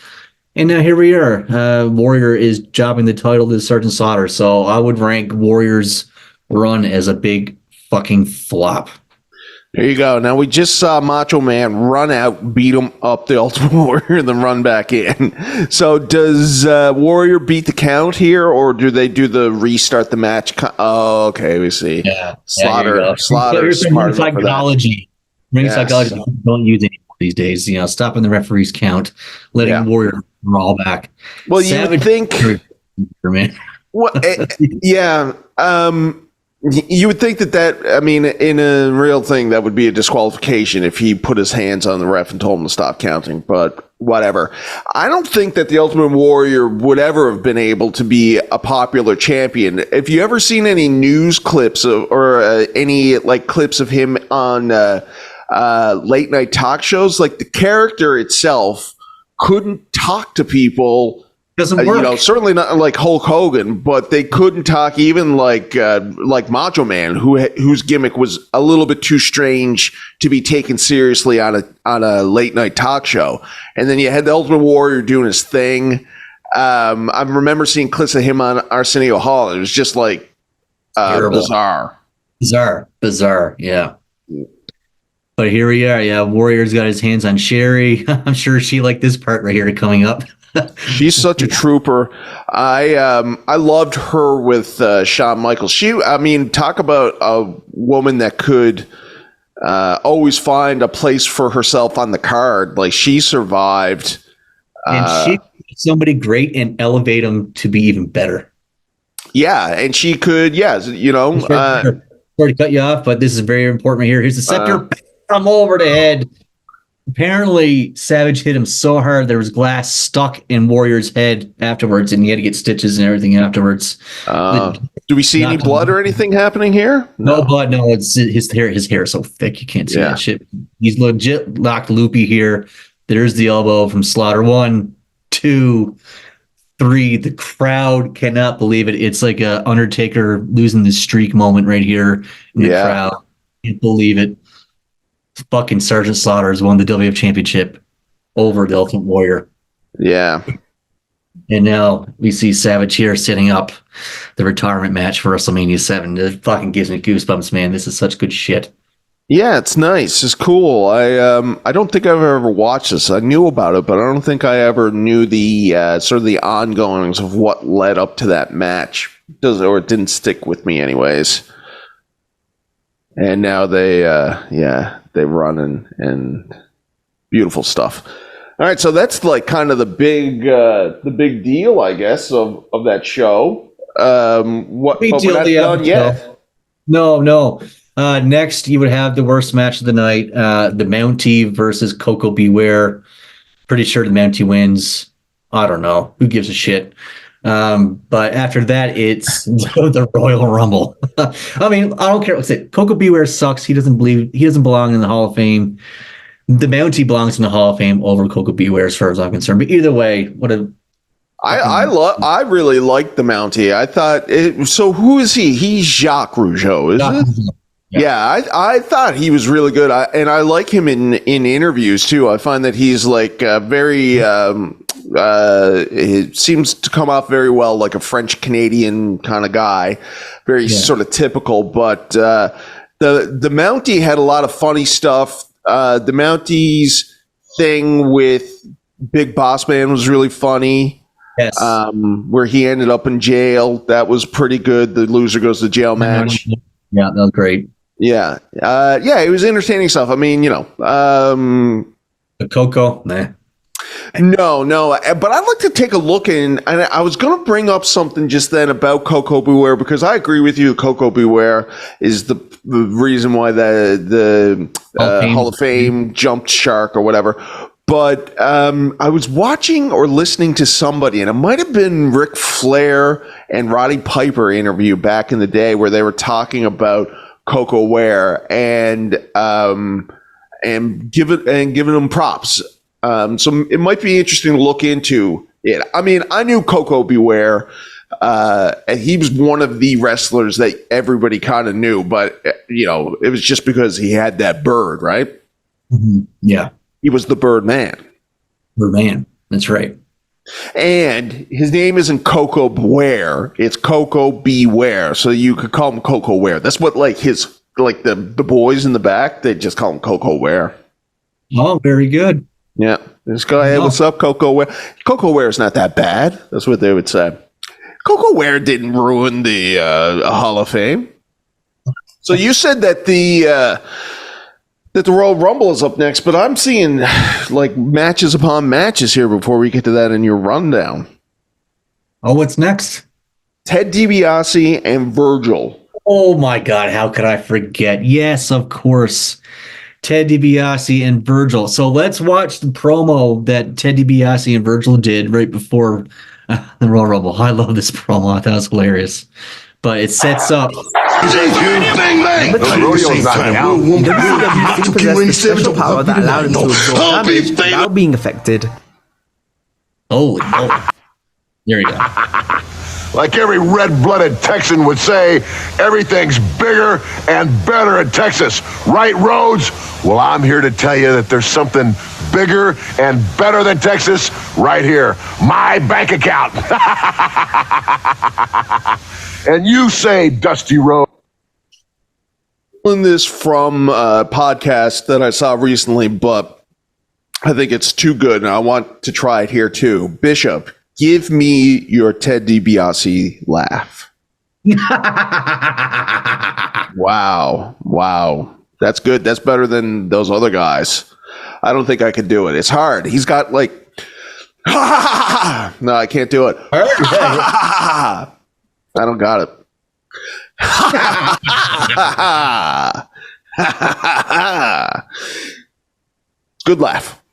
And now here we are. Warrior is jobbing the title to Sergeant Slaughter. So I would rank Warrior's run as a big fucking flop. There you go. Now, we just saw Macho Man run out, beat him up the Ultimate Warrior, and then run back in. So does Warrior beat the count here, or do they do the restart the match? Oh, okay, we see. Yeah. Slaughter smart psychology. Ring psychology don't use anymore these days. Stopping the referee's count, letting Warrior roll back. Well, you would think... Man. Well, yeah. You would think that, I mean, in a real thing, that would be a disqualification if he put his hands on the ref and told him to stop counting, but whatever. I don't think that the Ultimate Warrior would ever have been able to be a popular champion. Have you ever seen any news clips or any clips of him on late night talk shows? Like, the character itself couldn't talk to people. Doesn't work. Certainly not like Hulk Hogan, but they couldn't talk even like Macho Man, whose gimmick was a little bit too strange to be taken seriously on a late night talk show. And then you had the Ultimate Warrior doing his thing. I remember seeing clips of him on Arsenio Hall. It was just like bizarre. Yeah. But here we are. Yeah, Warrior's got his hands on Sherry. I'm sure she liked this part right here coming up. She's such a trooper. I loved her with Shawn Michaels. Talk about a woman that could always find a place for herself on the card. Like, she survived. And she somebody great and elevate them to be even better. Yeah, and she could, sorry to cut you off, but this is very important right here. Here's the scepter. I'm over the head. Apparently, Savage hit him so hard there was glass stuck in Warrior's head afterwards, and he had to get stitches and everything afterwards. Do we see any blood or anything happening here? No blood. No, it's his hair. His hair is so thick you can't see that shit. He's legit locked loopy here. There's the elbow from Slaughter. 1, 2, 3. The crowd cannot believe it. It's like a Undertaker losing the streak moment right here in the crowd. Can't believe it. Fucking Sergeant Slaughter has won the WWF Championship over the Ultimate Warrior. Yeah. And now we see Savage here setting up the retirement match for WrestleMania 7. It fucking gives me goosebumps, man. This is such good shit. Yeah, it's nice. It's cool. I don't think I've ever watched this. I knew about it, but I don't think I ever knew the sort of the ongoings of what led up to that match. It didn't stick with me anyways. And now they run and beautiful stuff. All right, so that's like kind of the big deal, I guess, of that show. What big deal? Done yet? No. Next, you would have the worst match of the night: the Mountie versus Coco Beware. Pretty sure the Mountie wins. I don't know. Who gives a shit? But after that, it's the Royal Rumble. I mean, I don't care what's it. Coco Beware sucks. He doesn't belong in the Hall of Fame. The Mountie belongs in the Hall of Fame over Coco Beware, as far as I'm concerned. But either way, I really like the Mountie. I thought so. Who is he? He's Jacques Rougeau, is it? Yeah, I thought he was really good. And I like him in interviews too. I find that he's like very. It seems to come off very well, like a French Canadian kind of guy, very sort of typical. But the Mountie had a lot of funny stuff. The Mountie's thing with Big Boss Man was really funny. Yes. Where he ended up in jail, that was pretty good. The loser goes to jail match. Yeah, that was great. Yeah, it was entertaining stuff. I mean, the Coco, nah. No, but I'd like to take a look and I was going to bring up something just then about Coco Beware, because I agree with you. Coco Beware is the reason why the Hall of Fame jumped shark or whatever. But I was watching or listening to somebody, and it might have been Ric Flair and Roddy Piper interview back in the day, where they were talking about Coco Ware and giving them props. So it might be interesting to look into it. I mean, I knew Coco Beware. And he was one of the wrestlers that everybody kind of knew, but it was just because he had that bird, right? Mm-hmm. Yeah. He was the Bird Man. Bird Man. That's right. And his name isn't Coco Beware. It's Coco Beware. So you could call him Coco Ware. That's what the boys in the back, they just call him Coco Ware. Oh, very good. Yeah. Just go ahead. What's up, Coco Ware? Coco Ware is not that bad. That's what they would say. Coco Ware didn't ruin the Hall of Fame. So you said that the Royal Rumble is up next, but I'm seeing like matches upon matches here before we get to that in your rundown. Oh, what's next? Ted DiBiase and Virgil. Oh my God, how could I forget? Yes, of course. Ted DiBiase and Virgil. So let's watch the promo that Ted DiBiase and Virgil did right before the Royal Rumble. I love this promo. I thought it was hilarious. But it sets up. The rodeo's not out. WCW didn't possess the special power that allowed him to absorb damage without being affected. Holy moly. There you go. Like every red-blooded Texan would say, everything's bigger and better in Texas. Right, Rhodes? Well, I'm here to tell you that there's something bigger and better than Texas right here. My bank account. And you say, Dusty Rhodes. This from a podcast that I saw recently, but I think it's too good, and I want to try it here too. Bishop, give me your Ted DiBiase laugh. Wow. That's good. That's better than those other guys. I don't think I could do it. It's hard. He's got like, no, I can't do it. I don't got it. Good laugh.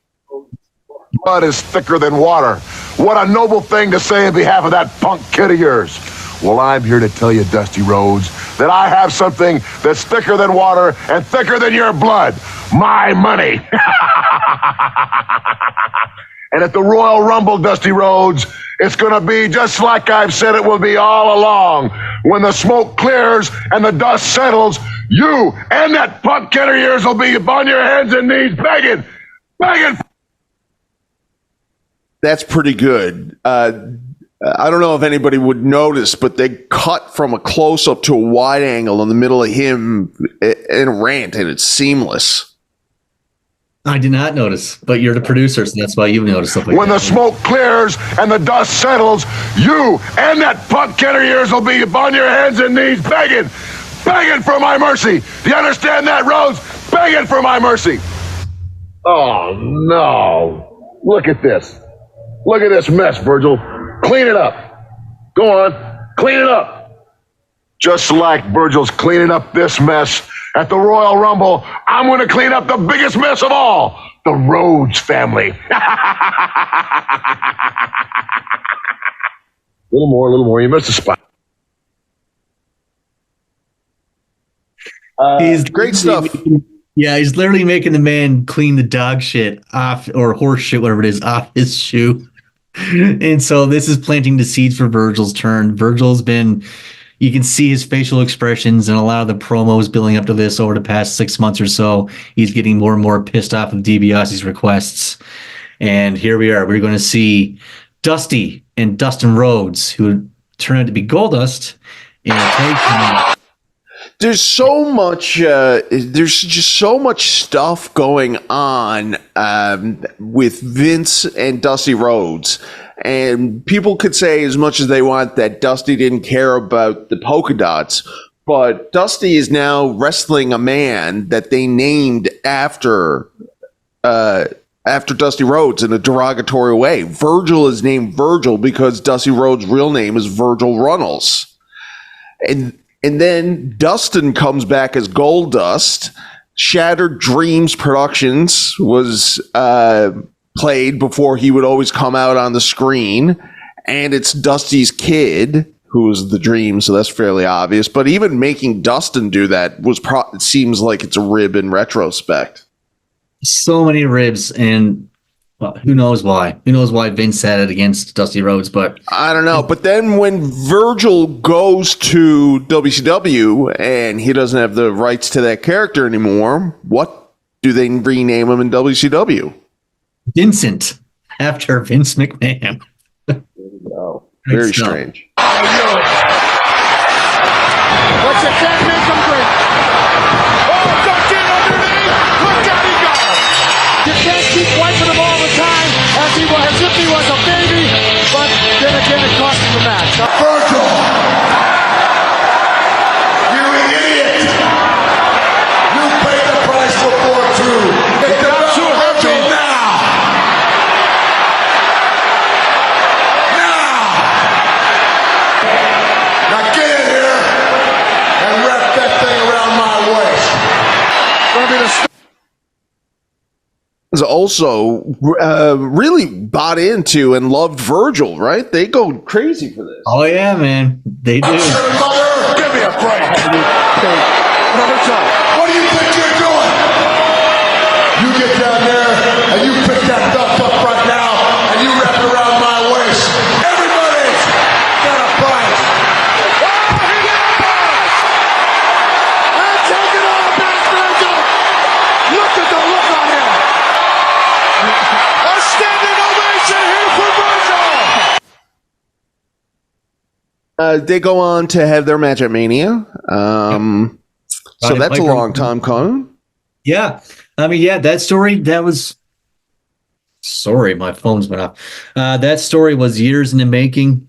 Blood is thicker than water. What a noble thing to say on behalf of that punk kid of yours. Well, I'm here to tell you, Dusty Rhodes, that I have something that's thicker than water and thicker than your blood. My money. And at the Royal Rumble, Dusty Rhodes, it's going to be just like I've said it will be all along. When the smoke clears and the dust settles, you and that punk kid of yours will be on your hands and knees begging. That's pretty good. I don't know if anybody would notice, but they cut from a close-up to a wide angle in the middle of him in a rant, and it's seamless. I did not notice, but you're the producer, so that's why you've noticed something. When the smoke clears and the dust settles, you and that punk kid of yours will be on your hands and knees begging for my mercy. Do you understand that, Rhodes? Begging for my mercy. Oh, no. Look at this. Look at this mess, Virgil. Clean it up. Go on, clean it up. Just like Virgil's cleaning up this mess at the Royal Rumble, I'm going to clean up the biggest mess of all, the Rhodes family. A little more. You missed a spot. He's great stuff. Yeah, he's literally making the man clean the dog shit off, or horse shit, whatever it is, off his shoe. And so this is planting the seeds for Virgil's turn. Virgil's been, you can see his facial expressions and a lot of the promos building up to this over the past 6 months or so. He's getting more and more pissed off of DiBiase's requests. And here we are. We're going to see Dusty and Dustin Rhodes, who turn out to be Goldust, in a tag team. There's so much. There's just so much stuff going on with Vince and Dusty Rhodes, and people could say as much as they want that Dusty didn't care about the polka dots, but Dusty is now wrestling a man that they named after Dusty Rhodes in a derogatory way. Virgil is named Virgil because Dusty Rhodes' real name is Virgil Runnels, and then Dustin comes back as Goldust. Shattered Dreams Productions was played before he would always come out on the screen. And it's Dusty's kid, who is the Dream, so that's fairly obvious. But even making Dustin do that it seems like it's a rib in retrospect. So many ribs, and who knows why? Who knows why Vince had it against Dusty Rhodes? But I don't know. But then when Virgil goes to WCW and he doesn't have the rights to that character anymore, what do they rename him in WCW? Vincent, after Vince McMahon. Oh, very strange. What's it that make him drink? Oh, ducked in underneath. Look out, he got him. You can't keep wiping him all the time as if he was a baby, but then again it cost him the match. Virgil! You idiot! You paid the price for 4-2. Get down to Virgil now! Now get in here and wrap that thing around my waist. Gonna be the is also really bought into and loved Virgil, right? They go crazy for this. Oh, yeah, man. They do. Give me a break. another time. What do you think you're doing? You get down there and you pick that belt up right now and you wrap it around my waist. Everybody's got a price. Oh, he got a prize! And take it all back, Virgil! Look at the look on him! A standing ovation here for Virgil! They go on to have their match at Mania. So that's a long time coming. Yeah. I mean, yeah, that story, that was... Sorry, my phone's went off. That story was years in the making.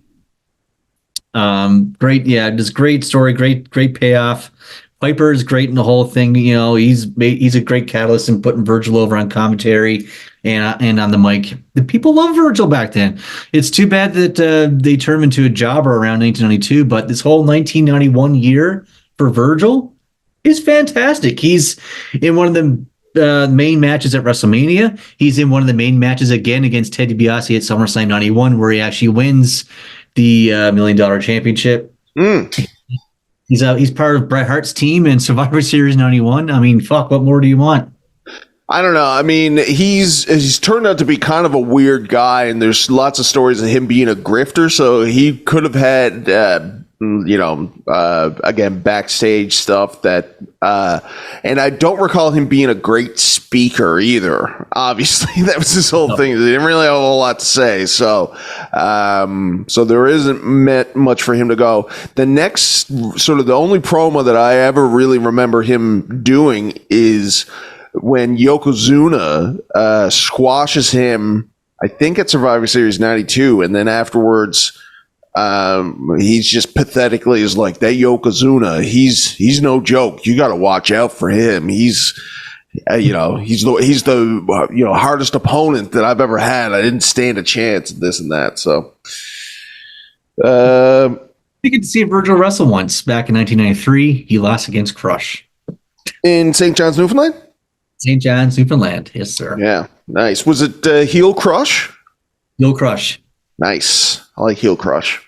Great, yeah, just great story, great payoff. Piper is great in the whole thing. You know, he's a great catalyst in putting Virgil over on commentary and on the mic. The people loved Virgil back then. It's too bad that they turned him into a jobber around 1992, but this whole 1991 year for Virgil is fantastic. He's in one of the main matches at WrestleMania. He's in one of the main matches again against Ted DiBiase at SummerSlam 91, where he actually wins the $1 million championship. He's part of Bret Hart's team in Survivor Series 91. I mean, fuck, what more do you want? I don't know. I mean, he's turned out to be kind of a weird guy, and there's lots of stories of him being a grifter. So he could have had, again, backstage stuff that, and I don't recall him being a great speaker either. Obviously, that was his whole thing. He didn't really have a whole lot to say. So there isn't much for him to go. The next sort of the only promo that I ever really remember him doing is when Yokozuna squashes him, I think at Survivor Series 92, and then afterwards he's just pathetically is like, that Yokozuna, he's no joke. You got to watch out for him. He's the hardest opponent that I've ever had. I didn't stand a chance at this and that. So you get to see Virgil wrestle once back in 1993. He lost against Crush in St. John's, Newfoundland. St. John's, Newfoundland. Yes, sir. Yeah, nice. Was it heel Crush? Heel Crush. Nice. I like heel Crush.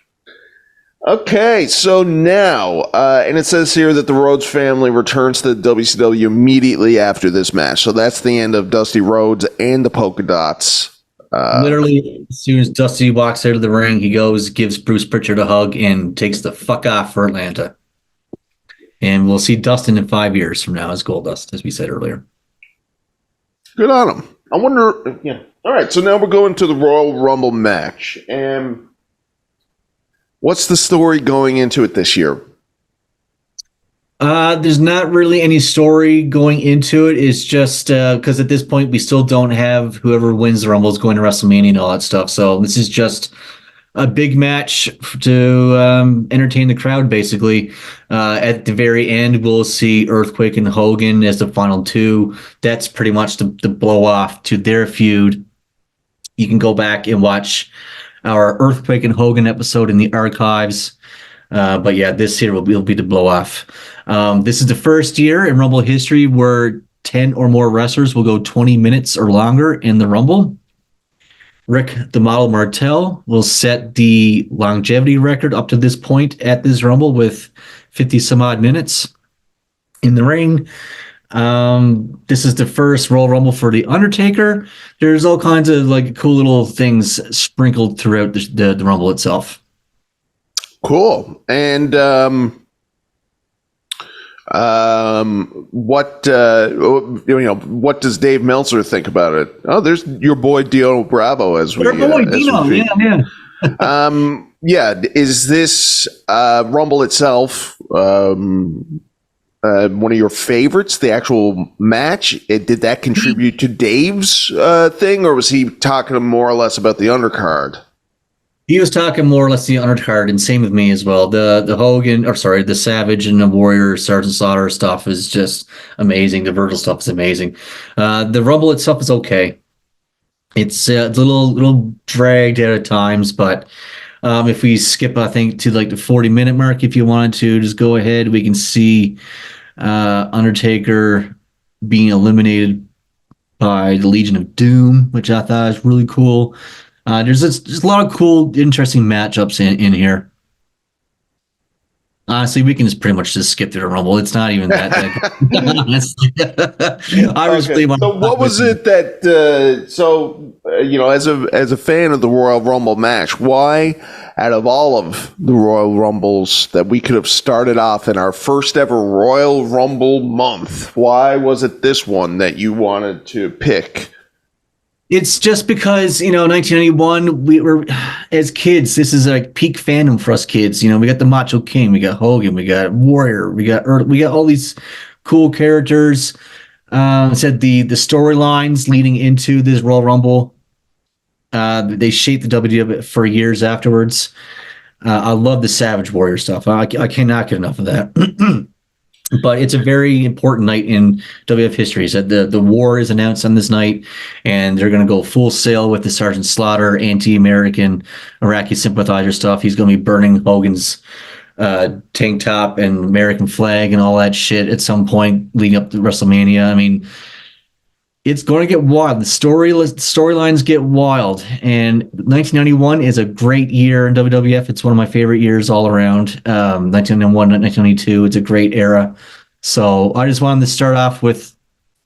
Okay, so now, and it says here that the Rhodes family returns to the WCW immediately after this match. So that's the end of Dusty Rhodes and the Polka Dots. Literally, as soon as Dusty walks out of the ring, he goes, gives Bruce Pritchard a hug, and takes the fuck off for Atlanta. And we'll see Dustin in 5 years from now as Goldust, as we said earlier. Good on him. I wonder, yeah. All right, so now we're going to the Royal Rumble match. And what's the story going into it this year? There's not really any story going into it. It's just because at this point we still don't have whoever wins the Rumble is going to WrestleMania and all that stuff. So this is just a big match to entertain the crowd, basically. At the very end, we'll see Earthquake and Hogan as the final two. That's pretty much the blow off to their feud. You can go back and watch our Earthquake and Hogan episode in the archives. But yeah, this here will be the blow off. This is the first year in Rumble history where 10 or more wrestlers will go 20 minutes or longer in the Rumble. Rick the Model Martel will set the longevity record up to this point at this Rumble with 50 some odd minutes in the ring. This is the first Royal Rumble for The Undertaker. There's all kinds of like cool little things sprinkled throughout the Rumble itself. Cool. And what does Dave Meltzer think about it? Oh, there's your boy Dino Bravo as we. Yeah. Is this Rumble itself one of your favorites? The actual match, did that contribute to Dave's thing, or was he talking more or less about the undercard? He was talking more or less the undercard, and same with me as well. The Savage and the Warrior Sergeant Slaughter stuff is just amazing. The Virgil stuff is amazing. The Rumble itself is okay. It's a little dragged out at times, but if we skip, I think, to like the 40-minute mark, if you wanted to, just go ahead. We can see Undertaker being eliminated by the Legion of Doom, which I thought was really cool. There's a lot of cool, interesting matchups in here. Honestly, we can just pretty much just skip through the Rumble. It's not even that big. Honestly. So what was it that, as a fan of the Royal Rumble match, why, out of all of the Royal Rumbles that we could have started off in our first ever Royal Rumble month, why was it this one that you wanted to pick? It's just because, 1991, we were, as kids, this is like peak fandom for us kids. We got the Macho King, we got Hogan, we got Warrior, we got all these cool characters. Said the storylines leading into this Royal Rumble, they shaped the WWF for years afterwards. I love the Savage Warrior stuff. I cannot get enough of that. But it's a very important night in WWF history. So the war is announced on this night, and they're going to go full sail with the Sergeant Slaughter, anti-American, Iraqi sympathizer stuff. He's going to be burning Hogan's tank top and American flag and all that shit at some point leading up to WrestleMania. I mean, It's going to get wild. The storylines get wild. And 1991 is a great year in WWF. It's one of my favorite years all around. 1991, 1992. It's a great era. So I just wanted to start off with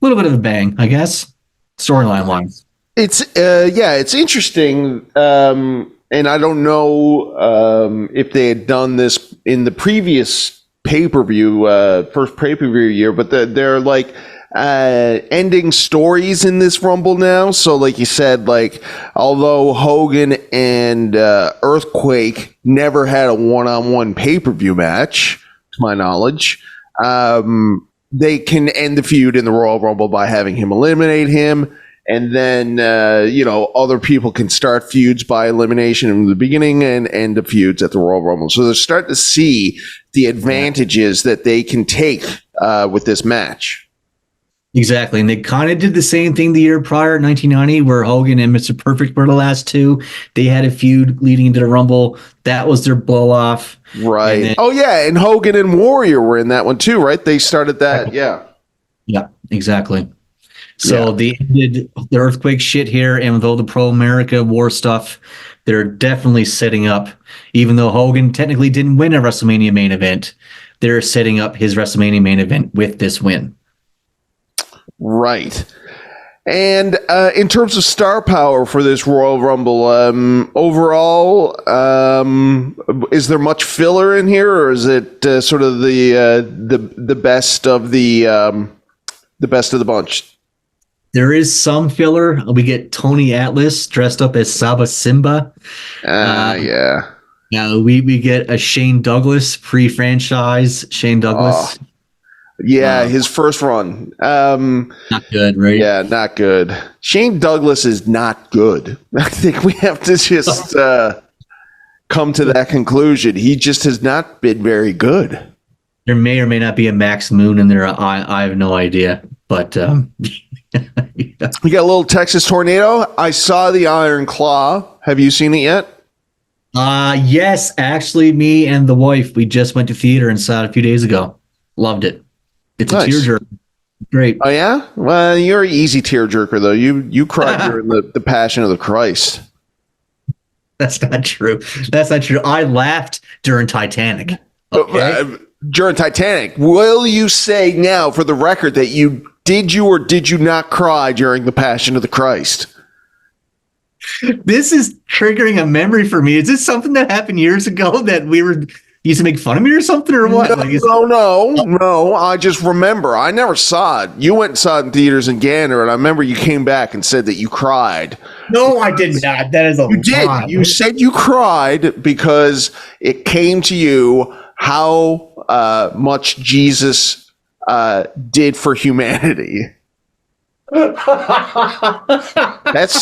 a little bit of a bang, I guess, storyline wise. It's it's interesting. And I don't know if they had done this in the previous pay-per-view, first pay-per-view year, but they're like ending stories in this Rumble now. So like you said, like although Hogan and Earthquake never had a one-on-one pay-per-view match, to my knowledge, they can end the feud in the Royal Rumble by having him eliminate him. And then, other people can start feuds by elimination in the beginning and end the feuds at the Royal Rumble. So they're starting to see the advantages that they can take with this match. Exactly. And they kind of did the same thing the year prior, 1990, where Hogan and Mr. Perfect were the last two. They had a feud leading into the Rumble. That was their blow off. Right. And Hogan and Warrior were in that one too, right? They started that. Yeah. Yeah, exactly. So they ended the Earthquake shit here, and with all the pro-America war stuff, they're definitely setting up, even though Hogan technically didn't win a WrestleMania main event, they're setting up his WrestleMania main event with this win. Right. And in terms of star power for this Royal Rumble, overall, is there much filler in here, or is it sort of the best of the best of the bunch? There is some filler. We get Tony Atlas dressed up as Saba Simba. Yeah. Now we get a Shane Douglas pre-franchise. Shane Douglas. His first run. Not good, right? Yeah, not good. Shane Douglas is not good. I think we have to just come to that conclusion. He just has not been very good. There may or may not be a Max Moon in there. I have no idea, but. We got a little Texas Tornado. I saw the Iron Claw. Have you seen it yet? Yes, actually, me and the wife, we just went to theater and saw it a few days ago. Loved it. It's nice. A tearjerker. Great. Oh yeah? Well, you're an easy tearjerker though. You cried during the Passion of the Christ. That's not true. That's not true. I laughed during Titanic. Okay? During Titanic. Will you say now, for the record, that did you or did you not cry during the Passion of the Christ? This is triggering a memory for me. Is this something that happened years ago that we used to make fun of me or something, or what? No. I just remember. I never saw it. You went and saw it in theaters in Gander, and I remember you came back and said that you cried. No, I did not. That is a lie. You did. You said you cried because it came to you how much Jesus did for humanity. That's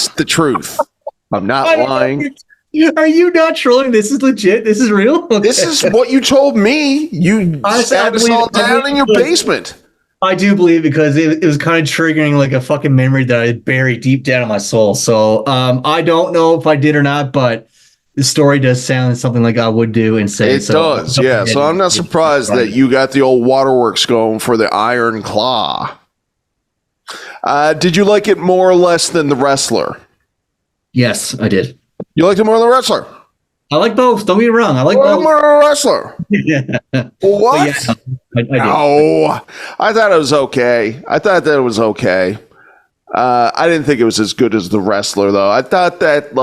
the truth. I'm not lying. Are you not trolling? This is legit. This is real. Okay. This is what you told me. You sat us all down in your basement. I do believe, because it was kind of triggering like a fucking memory that I buried deep down in my soul. So I don't know if I did or not, but the story does sound something like I would do and say. It does, yeah. So I'm not surprised that you got the old waterworks going for the Iron Claw. Did you like it more or less than the wrestler? Yes, I did. You liked it more than the wrestler? I like both. Don't get me wrong. I like both. More than the wrestler. What? Yeah, I no, I thought it was okay. I didn't think it was as good as the wrestler, though. I thought that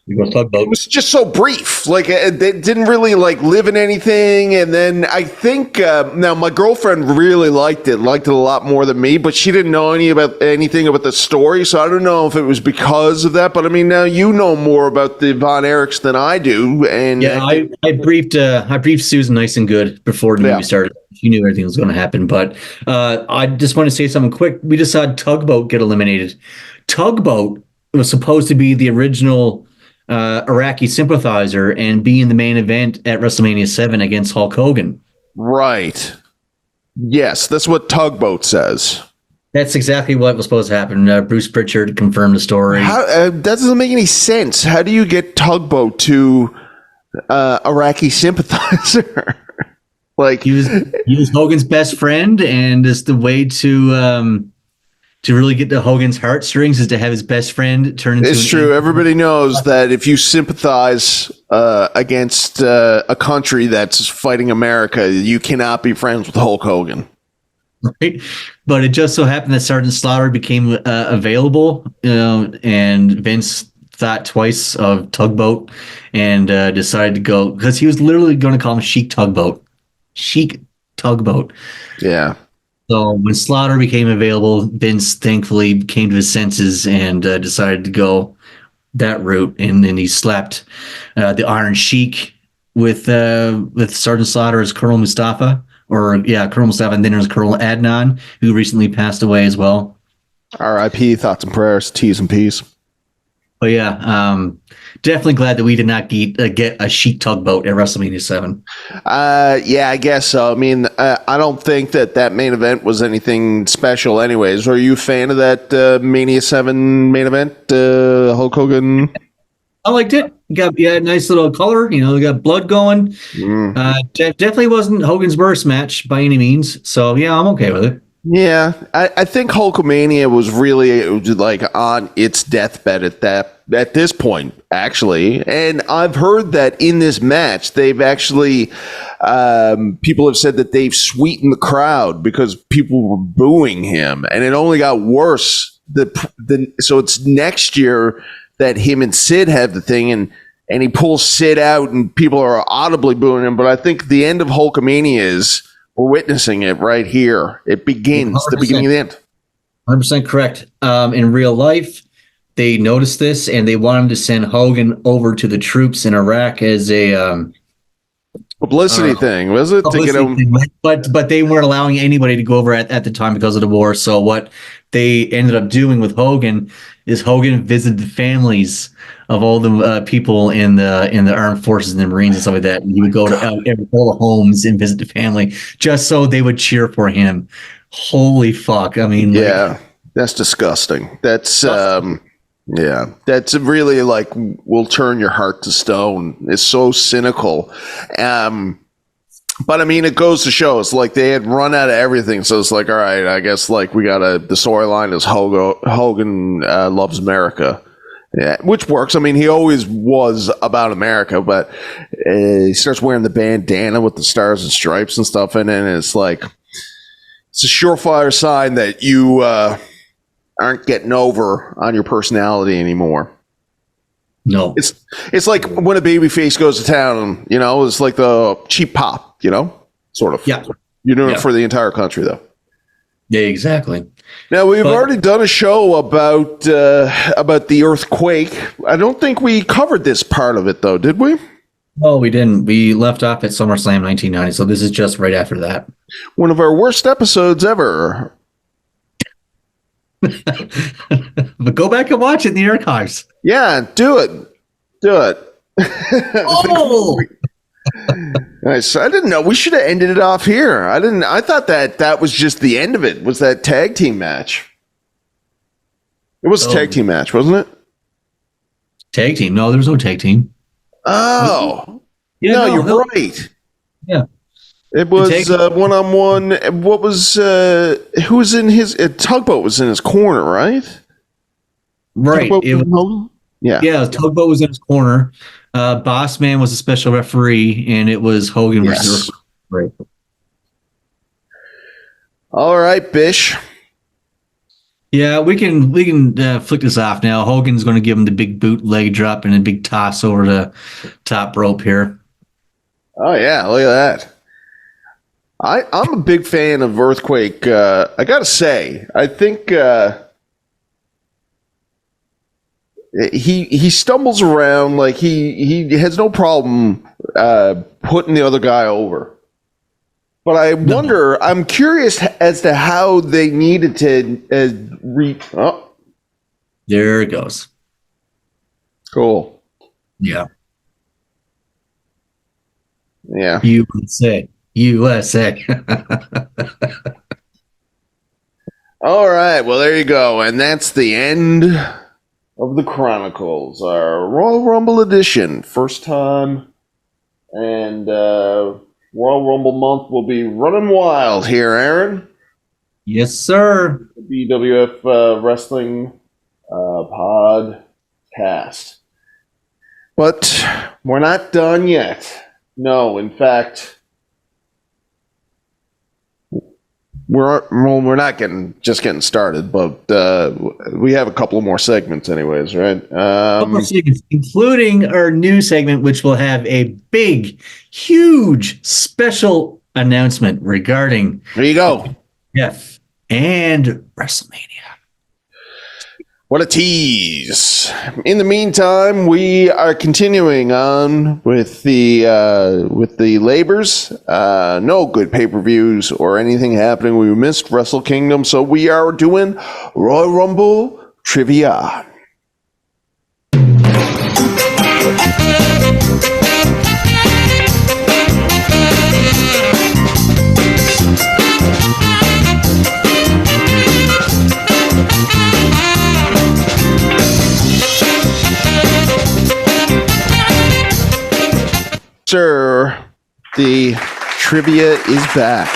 it was just so brief. Like it didn't really live in anything. And then I think now my girlfriend really liked it a lot more than me, but she didn't know anything about the story. So I don't know if it was because of that. But I mean, now you know more about the Von Erichs than I do. And yeah, I briefed Susan nice and good before the movie started. She knew everything was going to happen. But I just want to say something quick. We just saw Tugboat get eliminated. Tugboat was supposed to be the original Iraqi sympathizer and be in the main event at WrestleMania 7 against Hulk Hogan. Right. Yes, that's what Tugboat says. That's exactly what was supposed to happen. Bruce Pritchard confirmed the story. That doesn't make any sense. How do you get Tugboat to Iraqi sympathizer? He was Hogan's best friend, and it's the way to to really get to Hogan's heartstrings is to have his best friend turn into. It's true. Everybody knows that if you sympathize against a country that's fighting America, you cannot be friends with Hulk Hogan. Right, but it just so happened that Sergeant Slaughter became available, and Vince thought twice of Tugboat and decided to go, because he was literally going to call him Sheik Tugboat. Sheik Tugboat. Yeah. So when Slaughter became available, Vince thankfully came to his senses and decided to go that route, and then he slapped the Iron Sheik with Sergeant Slaughter as Colonel Mustafa. Colonel Mustafa, and then there's Colonel Adnan, who recently passed away as well. R.I.P. Thoughts and prayers, T's and P's. But yeah, definitely glad that we did not get a Sheik Tugboat at WrestleMania 7. Yeah, I guess so. I mean, I don't think that main event was anything special anyways. Are you a fan of that Mania 7 main event, Hulk Hogan? I liked it. You nice little color. You got blood going. Definitely wasn't Hogan's worst match by any means. So, yeah, I'm okay with it. Yeah, I think Hulkamania was really like on its deathbed at this point, actually. And I've heard that in this match, they've actually people have said that they've sweetened the crowd because people were booing him, and it only got worse. So it's next year that him and Sid have the thing, and he pulls Sid out, and people are audibly booing him. But I think the end of Hulkamania is. We're witnessing it right here. It begins, the beginning of the end. 100% correct. In real life, they noticed this, and they want him to send Hogan over to the troops in Iraq as a publicity thing, was it? To get him? But they weren't allowing anybody to go over at the time because of the war. So what they ended up doing with Hogan is Hogan visited the families of all the people in the armed forces and the Marines and stuff like that. And he would go to all the homes and visit the family just so they would cheer for him. Holy fuck! I mean, yeah, that's disgusting. That's that's really like will turn your heart to stone. It's so cynical. But I mean, it goes to show it's like they had run out of everything. So it's like, all right, I guess like we got the storyline is Hogan loves America. Yeah, which works. I mean, he always was about America, but he starts wearing the bandana with the stars and stripes and stuff in it. And it's like, it's a surefire sign that you aren't getting over on your personality anymore. No. It's like when a baby face goes to town, it's like the cheap pop, sort of. Yeah. You're doing it for the entire country, though. Yeah, exactly. Now, we've already done a show about the earthquake. I don't think we covered this part of it, though, did we? No, we didn't. We left off at SummerSlam 1990, so this is just right after that. One of our worst episodes ever. But go back and watch it in the archives. Yeah, do it. Oh! Nice. I didn't know. We should have ended it off here. I thought that was just the end of it. Was that tag team match? It was a tag team match, wasn't it? Tag team? No, there was no tag team. Oh. Yeah, no, you're right. Yeah. It was one-on-one. What was who was in his Tugboat was in his corner, right? Right. Yeah, Tugboat was in his corner. Boss Man was a special referee, and it was Hogan versus right. All right, Bish. Yeah, we can flick this off now. Hogan's going to give him the big boot leg drop and a big toss over the top rope here. Oh yeah, look at that. I'm a big fan of Earthquake. I gotta say, I think he stumbles around like he has no problem putting the other guy over. But I wonder, I'm curious as to how they needed to reach. Oh, there it goes. Cool. Yeah. Yeah. USA. All right. Well, there you go. And that's the end of the Chronicles, our Royal Rumble edition. First time. And Royal Rumble month will be running wild here, Aaron. Yes, sir. BWF Wrestling Podcast. But we're not done yet. No, in fact, we're not getting started, but we have a couple of more segments, anyways, right? Couple of segments, including our new segment, which will have a big, huge special announcement regarding There you go. Jeff and WrestleMania. What a tease. In the meantime, we are continuing on with the labors. No good pay-per-views or anything happening. We missed Wrestle Kingdom, so we are doing Royal Rumble trivia. Sir, the trivia is back.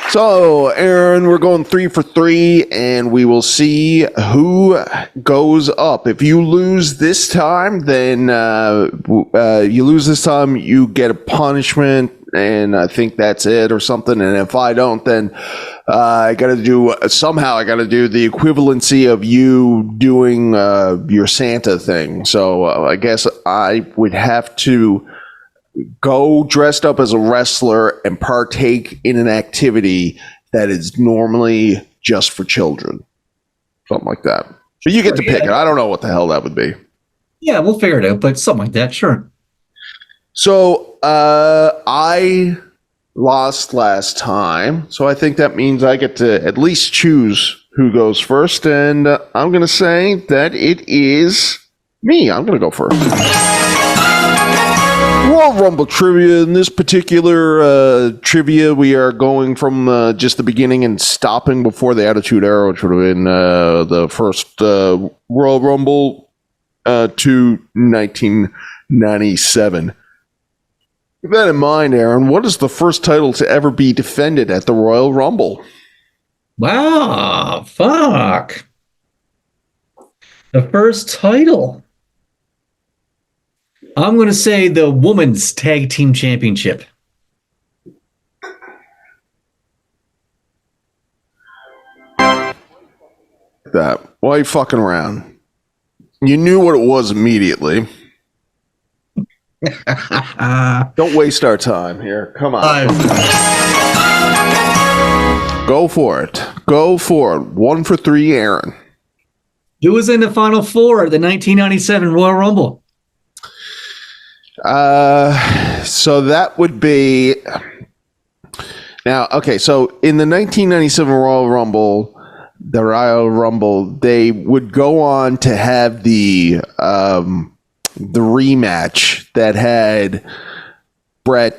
So, Aaron, we're going 3 for 3, and we will see who goes up. If you lose this time, then you get a punishment, and I think that's it or something. And if I don't, then I got to do the equivalency of you doing your Santa thing. So I guess I would have to go dressed up as a wrestler and partake in an activity that is normally just for children. Something like that. But you get to pick it. I don't know what the hell that would be. Yeah, we'll figure it out, but something like that, sure. So I lost last time, so I think that means I get to at least choose who goes first, and I'm going to say that it is me. I'm going to go first. Royal Rumble trivia. In this particular trivia, we are going from just the beginning and stopping before the Attitude Era, which would have been the first Royal Rumble to 1997. With that in mind, Aaron, what is the first title to ever be defended at the Royal Rumble? Wow, fuck. The first title. I'm going to say the Women's Tag Team Championship. That. Why are you fucking around? You knew what it was immediately. Don't waste our time here. Come on. Go for it. Go for it. 1 for 3, Aaron. Who was in the Final Four of the 1997 Royal Rumble? So that would be now. Okay, so in the 1997 Royal Rumble, they would go on to have the rematch that had Brett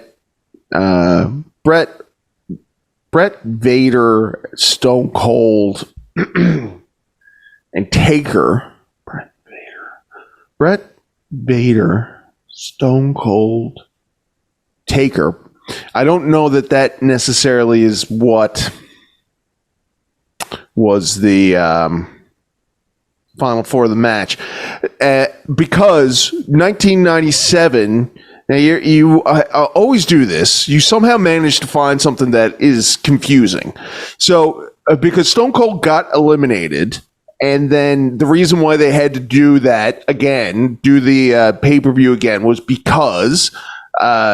Vader, Stone Cold, and Taker. Brett Vader, Stone Cold, Taker. I don't know that necessarily is what was the Final Four of the match, because 1997. Now you always do this. You somehow manage to find something that is confusing. So because Stone Cold got eliminated, and then the reason why they had to do that again, do the pay-per-view again, was because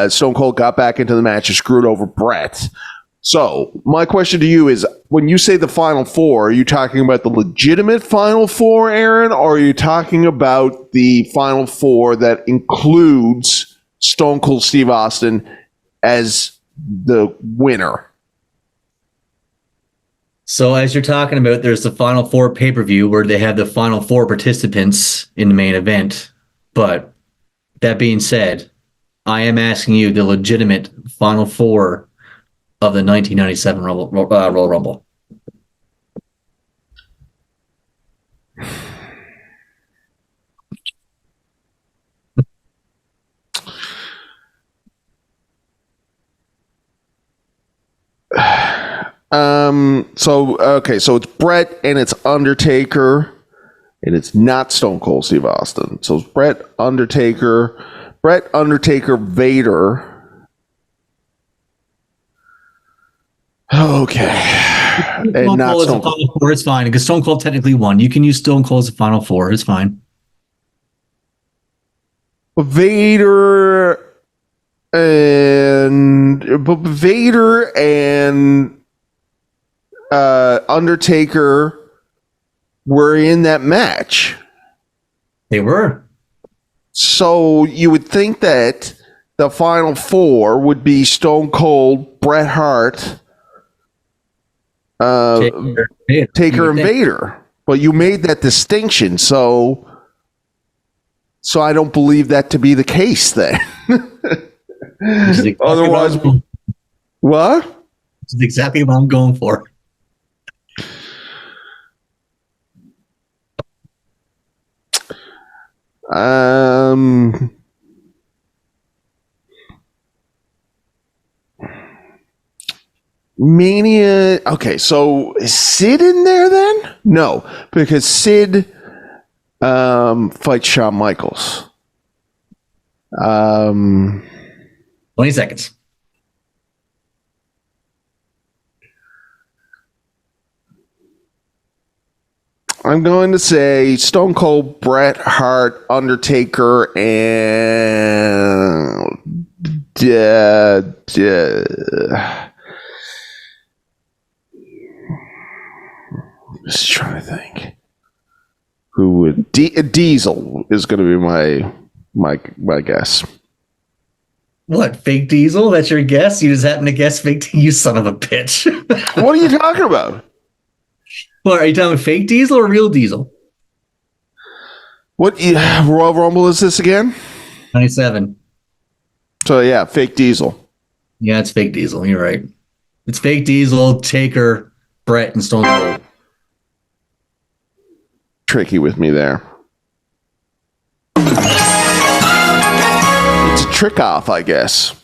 Stone Cold got back into the match and screwed over Brett. So my question to you is, when you say the Final Four, are you talking about the legitimate Final Four, Aaron, or are you talking about the Final Four that includes Stone Cold Steve Austin as the winner? So as you're talking about, there's the Final Four pay-per-view where they have the Final Four participants in the main event. But that being said, I am asking you the legitimate Final Four of the 1997 Royal Rumble. So it's Brett and it's Undertaker, and it's not Stone Cold Steve Austin. So it's Brett, Undertaker, Vader. Okay. And not Stone Cold. Final four, it's fine, because Stone Cold technically won. You can use Stone Cold as a final four. It's fine. Vader and Undertaker were in that match. They were. So you would think that the final four would be Stone Cold, Bret Hart, Taker and Vader. But you made that distinction, so I don't believe that to be the case then. Otherwise, what? This is exactly what I'm going for. Mania. Okay, so is Sid in there then? No, because Sid fights Shawn Michaels. 20 seconds. I'm going to say Stone Cold, Bret Hart, Undertaker, and just trying to think. Who would Diesel is going to be my guess. What, fake Diesel? That's your guess? You just happen to guess fake? You son of a bitch! What are you talking about? Well, are you talking fake Diesel or real Diesel? What Royal Rumble is this again? 97. So yeah, fake Diesel. Yeah, it's fake Diesel. You're right. It's fake Diesel, Taker, Brett, and Stone Cold. Tricky with me there. It's a trick off, I guess.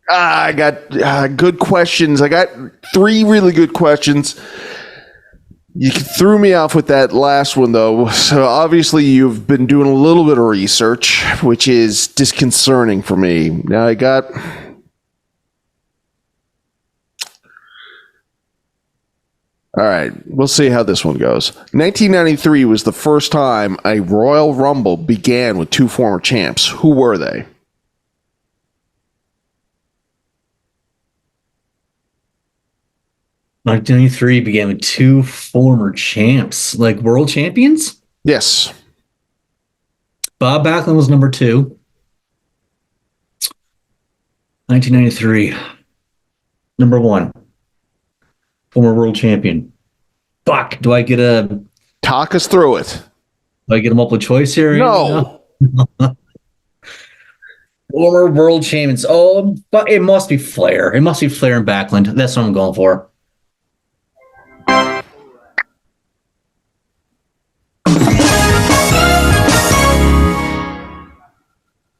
I got good questions. I got 3 really good questions. You threw me off with that last one, though. So obviously you've been doing a little bit of research, which is disconcerting for me. Now I got... All right, we'll see how this one goes. 1993 was the first time a Royal Rumble began with 2 former champs. Who were they? '93 began with 2 former champs, like world champions? Yes. Bob Backlund was number 2. 1993. Number 1. Former world champion. Fuck. Do I get a... Talk us through it. Do I get a multiple choice here? No. Former world champions. Oh, but it must be Flair. It must be Flair and Backlund. That's what I'm going for.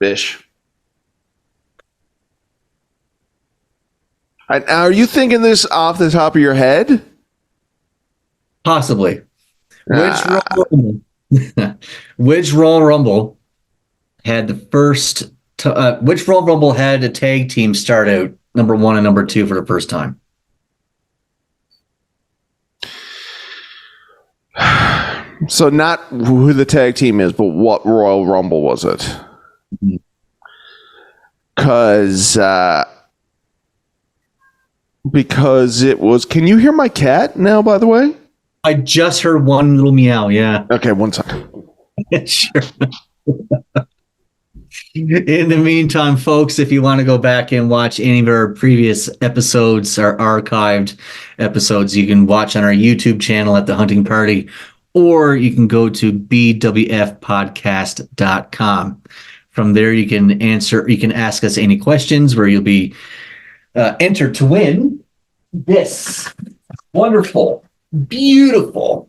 Bish. Are you thinking this off the top of your head? Possibly. Which Royal Rumble had the first... which Royal Rumble had a tag team start out number 1 and number 2 for the first time? So not who the tag team is, but what Royal Rumble was it? Because it was... Can you hear my cat now, by the way? I just heard one little meow, yeah. Okay, one second. Sure. In the meantime, folks, if you want to go back and watch any of our previous episodes, our archived episodes, you can watch on our YouTube channel at The Hunting Party, or you can go to bwfpodcast.com. From there, you can ask us any questions where you'll be entered to win this wonderful, beautiful,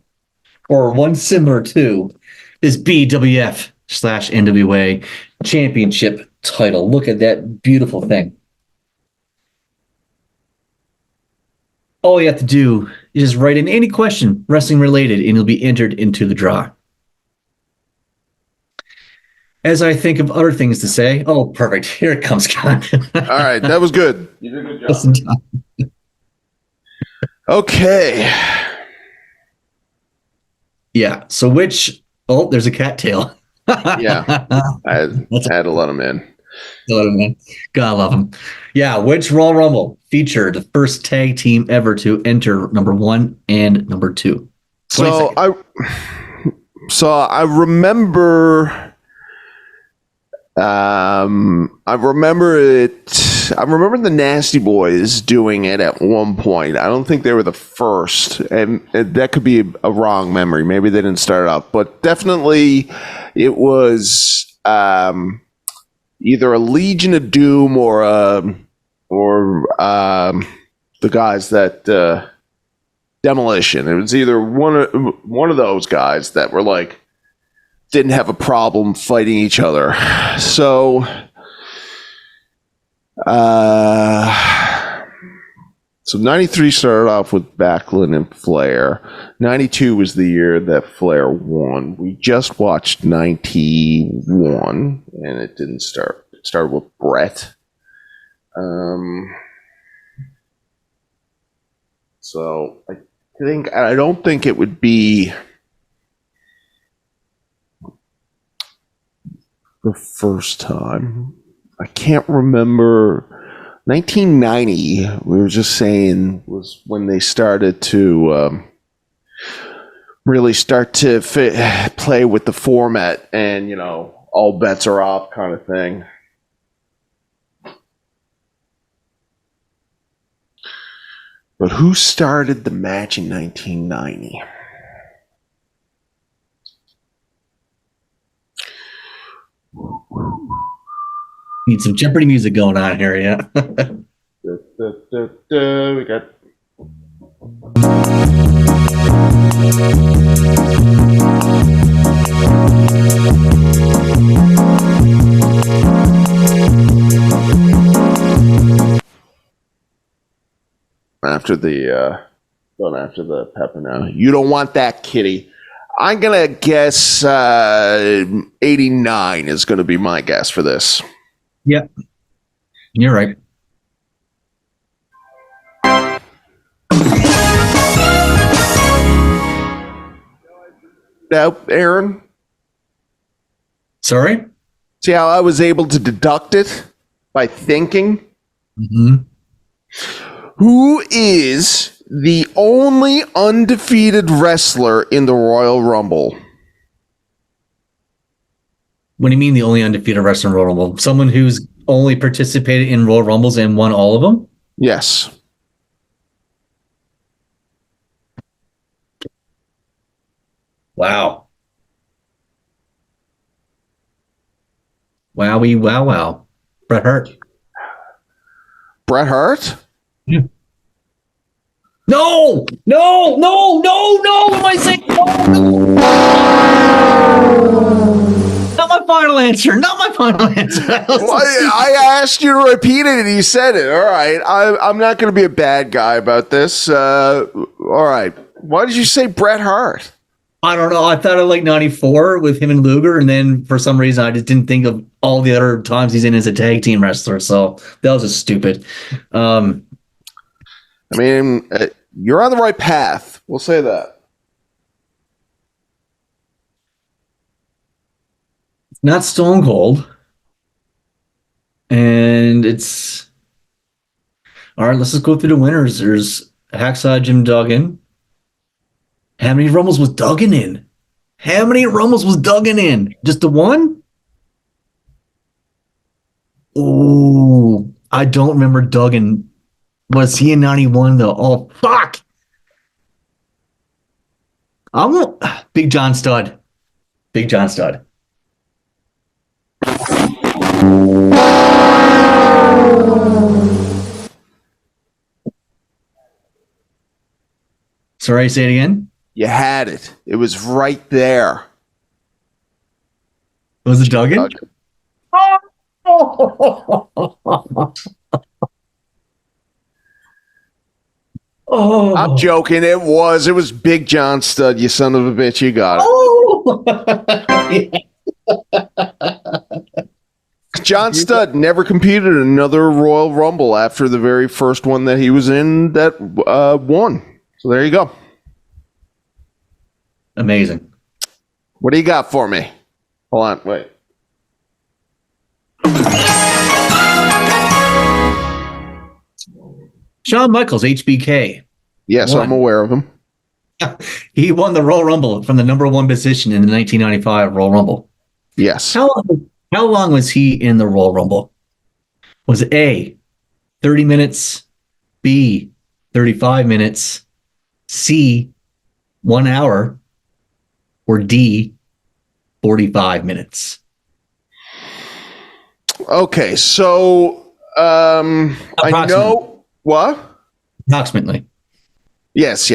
or one similar to this BWF/NWA championship title. Look at that beautiful thing. all you have to do is just write in any question wrestling related, and you'll be entered into the draw. As I think of other things to say, oh, perfect. Here it comes, Con. All right, that was good. You did a good job. Okay. Yeah. So which? Oh, there's a cattail. Yeah, I had a lot of men. God love him. Yeah. Which Royal Rumble featured the first tag team ever to enter number 1 and number 2? So I remember. I remember it. I remember the Nasty Boys doing it at one point. I don't think they were the first, and that could be a wrong memory. Maybe they didn't start off, but definitely it was either a Legion of Doom or the guys that Demolition. It was either one of those guys that were like didn't have a problem fighting each other. So so 93 started off with Backlund and Flair. 92 was the year that Flair won. We just watched 91, and it didn't start. It started with Brett. So I don't think it would be the first time. I can't remember. 1990, we were just saying, was when they started to really start to play with the format and, you know, all bets are off kind of thing. But who started the match in 1990? Need some Jeopardy music going on here, yeah. We got. After the pepper now. You don't want that, kitty. I'm gonna guess 89 is gonna be my guess for this. Yep. You're right. Now, Aaron? Sorry? See how I was able to deduct it by thinking? Mm-hmm. Who is the only undefeated wrestler in the Royal Rumble? What do you mean the only undefeated wrestler in Royal Rumble? Someone who's only participated in Royal Rumbles and won all of them? Yes. Wow. Wowie, wow. Bret Hart. Bret Hart? Yeah. No! What am I saying? Not my final answer. Well, I asked you to repeat it and you said it. All right. I'm not going to be a bad guy about this. All right. Why did you say Bret Hart? I don't know. I thought of like 94 with him and Luger, and then for some reason I just didn't think of all the other times he's in as a tag team wrestler. So that was just stupid. I mean, you're on the right path. We'll say that. It's not Stone Cold. And it's... All right, let's just go through the winners. There's Hacksaw Jim Duggan. How many Rumbles was Duggan in? Just the one? Oh, I don't remember Duggan. Was he in 91 though? Oh, fuck. Big John Studd. Sorry, say it again. You had it. It was right there. Was it Duggan? Oh, I'm joking. It was Big John Studd. You son of a bitch. You got it. Oh, John Studd never competed in another Royal Rumble after the very first one that he was in that won. So there you go. Amazing. What do you got for me? Hold on, wait. Shawn Michaels, HBK. Yes, I'm aware of him. He won the Royal Rumble from the number 1 position in the 1995 Royal Rumble. Yes. How long was he in the Royal Rumble? Was it A, 30 minutes, B, 35 minutes, C, 1 hour, or D, 45 minutes? Okay, so I know what? Approximately. Yes.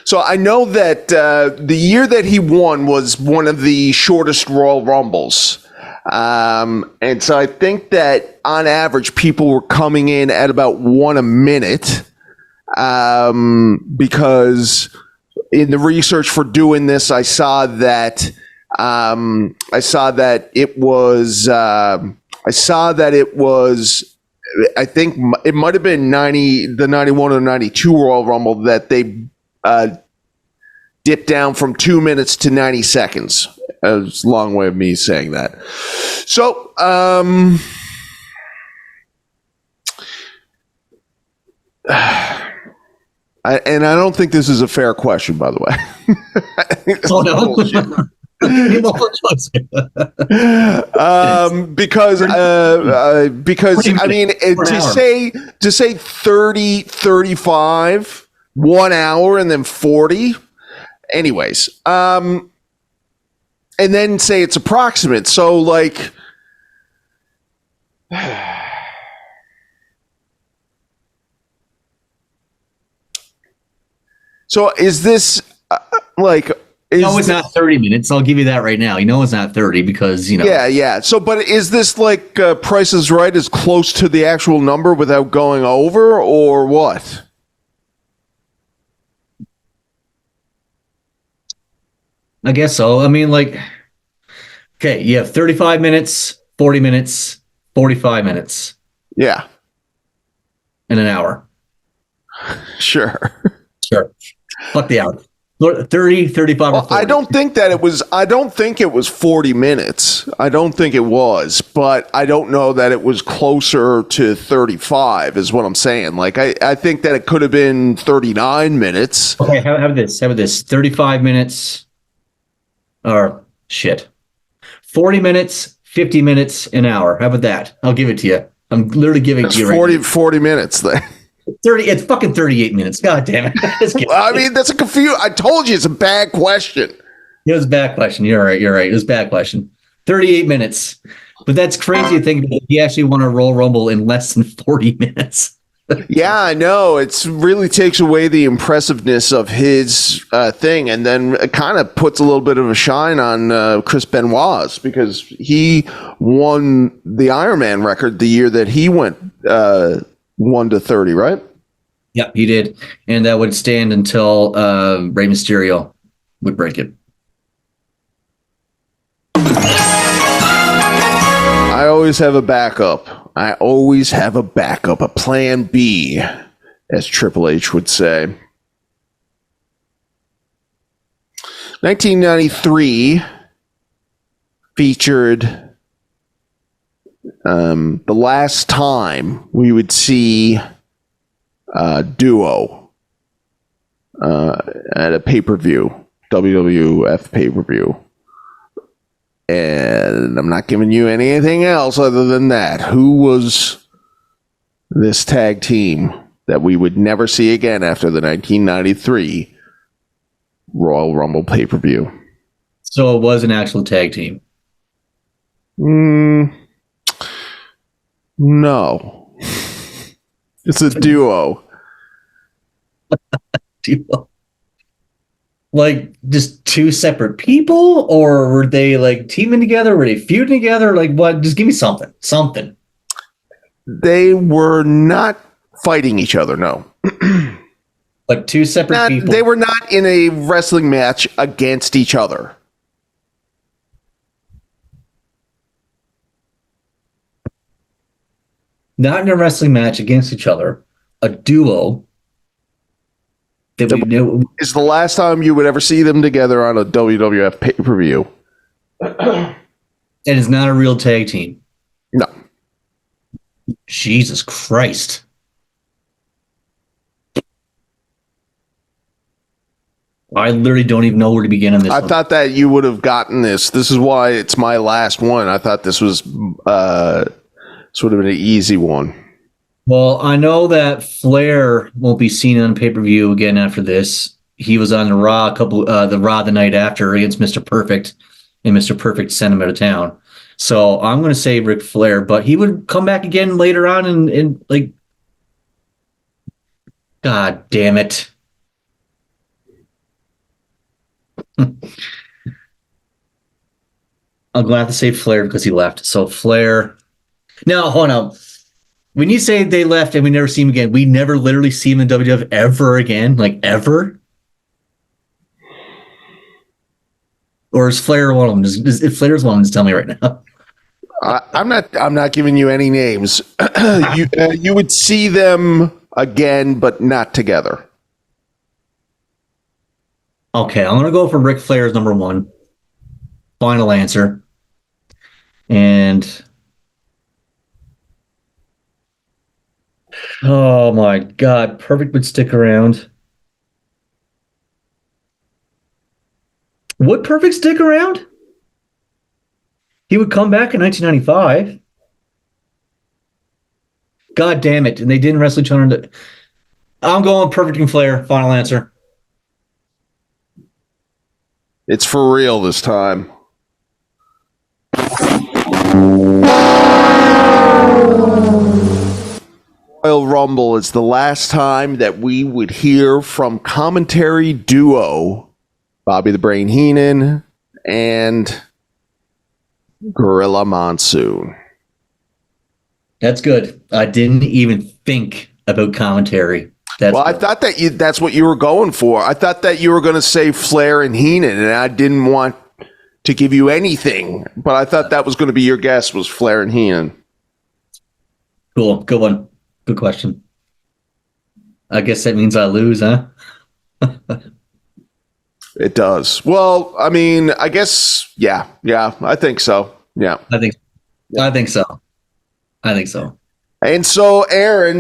So I know that the year that he won was one of the shortest Royal Rumbles. And so I think that on average, people were coming in at about 1 a minute. Because in the research for doing this, I saw that it was I think it might have been the 91 or 92 Royal Rumble that they dipped down from 2 minutes to 90 seconds. It's a long way of me saying that. So, I don't think this is a fair question, by the way. Oh, no. Because I mean to say 30, 35, 1 hour and then 40. Anyways, and then say it's approximate. So like so is this like no, it's not 30 minutes. I'll give you that right now. You know it's not 30 because, you know. Yeah. So, but is this like Price is Right as close to the actual number without going over or what? I guess so. I mean, like, okay, you have 35 minutes, 40 minutes, 45 minutes. Yeah. And an hour. Sure. Fuck the hour. 30, 35, or 40. I don't think it was 40 minutes. I don't think it was, but I don't know that it was closer to 35 is what I'm saying. Like, I think that it could have been 39 minutes. Okay, have this. 35 minutes or 40 minutes, 50 minutes, an hour. How about that? I'll give it to you. I'm literally giving it to you right now. 40 minutes then. 30. It's fucking 38 minutes. God damn it. I mean, that's a confuse. I told you it's a bad question. It was a bad question. You're right. It was a bad question. 38 minutes. But that's crazy to think that he actually won a Royal Rumble in less than 40 minutes. Yeah, I know. It really takes away the impressiveness of his thing, and then it kind of puts a little bit of a shine on Chris Benoit's because he won the Ironman record the year that he went 1 to 30, right? Yep, he did. And that would stand until Rey Mysterio would break it. I always have a backup. A plan B, as Triple H would say. 1993 featured the last time we would see Duo at a pay-per-view, WWF pay-per-view. And I'm not giving you anything else other than that. Who was this tag team that we would never see again after the 1993 Royal Rumble pay-per-view? So it was an actual tag team. No. It's a duo. Duo. Like just two separate people, or were they like teaming together? Were they feuding together? Like what? Just give me something. They were not fighting each other, no. But two separate people. They were not in a wrestling match against each other. Not in a wrestling match against each other. A duo. That we knew is the last time you would ever see them together on a WWF pay-per-view. It is not a real tag team. No. Jesus Christ. I literally don't even know where to begin on this. I thought that you would have gotten this. This is why it's my last one. I thought this was sort of an easy one. Well, I know that Flair won't be seen on pay-per-view again after this. He was on the Raw the night after against Mr. Perfect, and Mr. Perfect sent him out of town. So I'm going to say Ric Flair, but he would come back again later on and like, God damn it. I'm going to have to say Flair because he left. So Flair. No, hold on. When you say they left and we never see him again, we never literally see him in WWF ever again? Like, ever? Or is Flair one of them? If Flair's one of them, just tell me right now. I'm not giving you any names. You would see them again, but not together. Okay, I'm going to go for Ric Flair as number one. Final answer. And... oh my God, Perfect would stick around. Would Perfect stick around? He would come back in 1995. God damn it. And they didn't wrestle each other. I'm going Perfect and Flair. Final answer. It's for real this time. Royal Rumble is the last time that we would hear from commentary duo Bobby the Brain Heenan and Gorilla Monsoon. That's good. I didn't even think about commentary. I thought that that's what you were going for. I thought that you were going to say Flair and Heenan, and I didn't want to give you anything, but I thought that was going to be your guess, was Flair and Heenan. Cool. Good one. Good question. I guess that means I lose, huh? It does. Well, I mean, I guess, yeah, I think so. Yeah. I think so. And so, Aaron,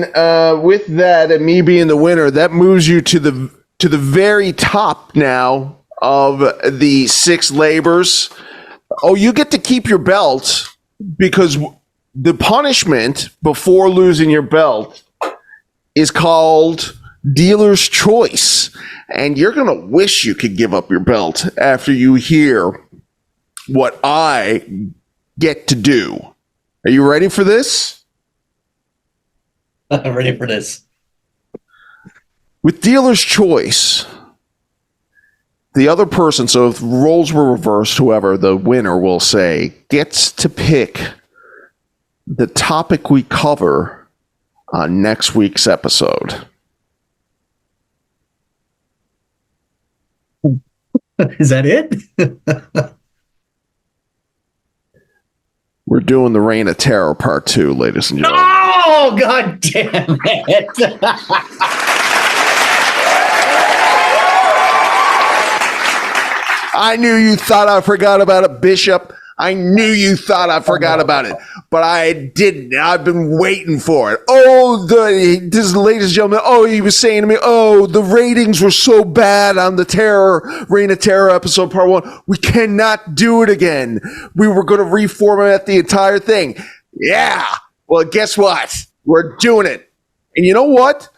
with that and me being the winner, that moves you to the very top now of the six labors. Oh, you get to keep your belt because the punishment before losing your belt is called Dealer's Choice. And you're going to wish you could give up your belt after you hear what I get to do. Are you ready for this? I'm ready for this. With Dealer's Choice, the other person, so if roles were reversed, whoever the winner will say, gets to pick the topic we cover on next week's episode. Is that it? We're doing the Reign of Terror Part 2, ladies and gentlemen. Oh, God damn it. I knew you thought I forgot about it, Bishop. I knew you thought I forgot about it, but I didn't. I've been waiting for it. Oh, this ladies and gentlemen. Oh, he was saying to me, oh, the ratings were so bad on the Reign of Terror episode part 1. We cannot do it again. We were going to reformat the entire thing. Yeah. Well, guess what? We're doing it. And you know what?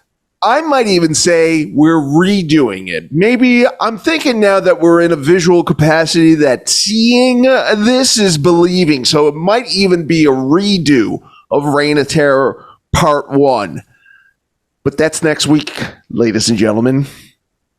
I might even say we're redoing it. Maybe I'm thinking now that we're in a visual capacity that seeing this is believing. So it might even be a redo of Reign of Terror Part 1. But that's next week, ladies and gentlemen.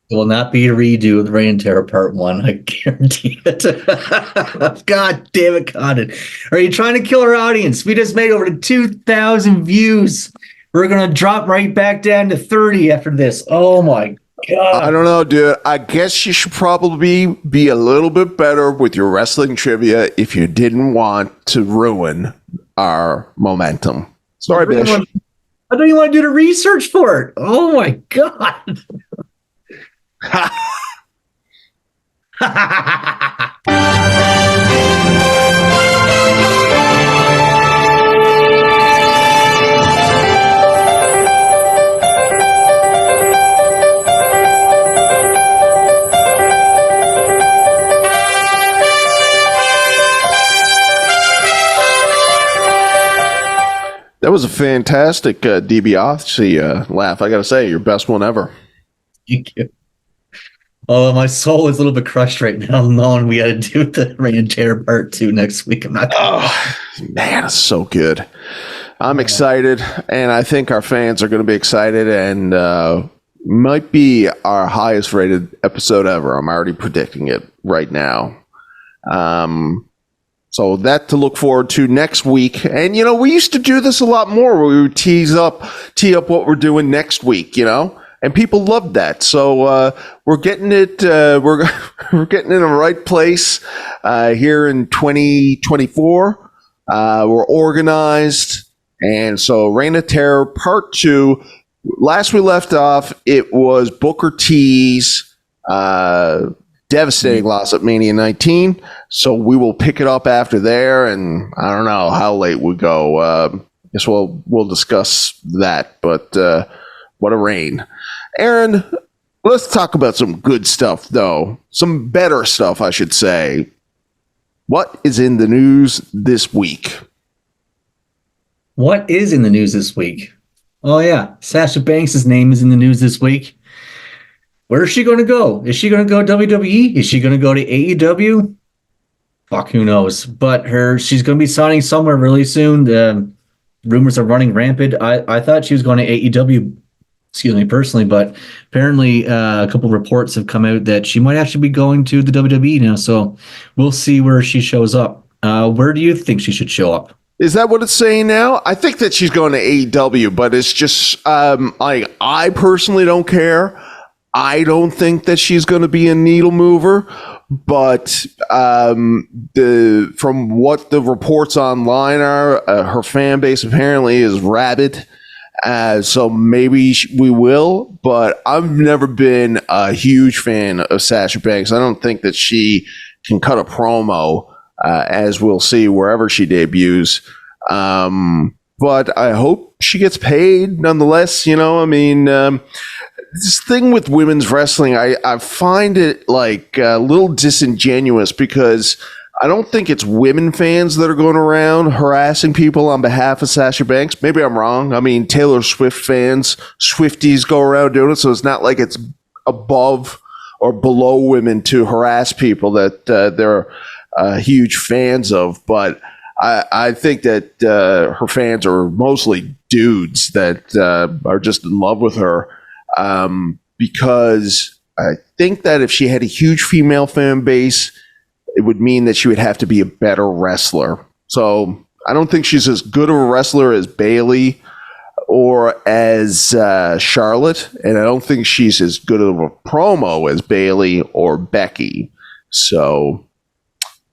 It will not be a redo of the Reign of Terror Part 1. I guarantee it. God damn it, Condon. Are you trying to kill our audience? We just made over 2,000 views. We're going to drop right back down to 30 after this. Oh, my God. I don't know, dude. I guess you should probably be a little bit better with your wrestling trivia if you didn't want to ruin our momentum. Sorry, Bish. I don't even want to do the research for it. Oh my God. That was a fantastic DiBiase laugh. I got to say, your best one ever. Thank you. Oh, my soul is a little bit crushed right now, knowing we got to do the Reign and Terror Part 2 next week. I'm not. Man, it's so good. I'm excited, and I think our fans are going to be excited, and might be our highest rated episode ever. I'm already predicting it right now. So that to look forward to next week. And, we used to do this a lot more where we would tee up what we're doing next week, and people loved that. So we're getting it, we're getting in the right place here in 2024. We're organized. And so Reign of Terror Part 2, last we left off, it was Booker T's devastating loss at Mania 19. So we will pick it up after there, and I don't know how late we go. I guess we'll discuss that, but what a reign. Aaron, let's talk about some good stuff, though. Some better stuff, I should say. What is in the news this week? What is in the news this week? Oh, yeah. Sasha Banks' name is in the news this week. Where is she going to go? Is she going to go WWE? Is she going to go to AEW? Fuck, who knows? But she's going to be signing somewhere really soon. The rumors are running rampant. I thought she was going to AEW, personally, but apparently a couple reports have come out that she might actually be going to the WWE now. So we'll see where she shows up. Where do you think she should show up? Is that what it's saying now? I think that she's going to AEW, but it's just I personally don't care. I don't think that she's going to be a needle mover, but from what the reports online are, her fan base apparently is rabid. So maybe we will, but I've never been a huge fan of Sasha Banks. I don't think that she can cut a promo, as we'll see wherever she debuts. But I hope she gets paid nonetheless. This thing with women's wrestling, I find it like a little disingenuous because I don't think it's women fans that are going around harassing people on behalf of Sasha Banks. Maybe I'm wrong. I mean, Taylor Swift fans, Swifties go around doing it, so it's not like it's above or below women to harass people that they're huge fans of. But I think that her fans are mostly dudes that are just in love with her. Because I think that if she had a huge female fan base, it would mean that she would have to be a better wrestler. So I don't think she's as good of a wrestler as Bayley or as Charlotte, and I don't think she's as good of a promo as Bayley or Becky. So,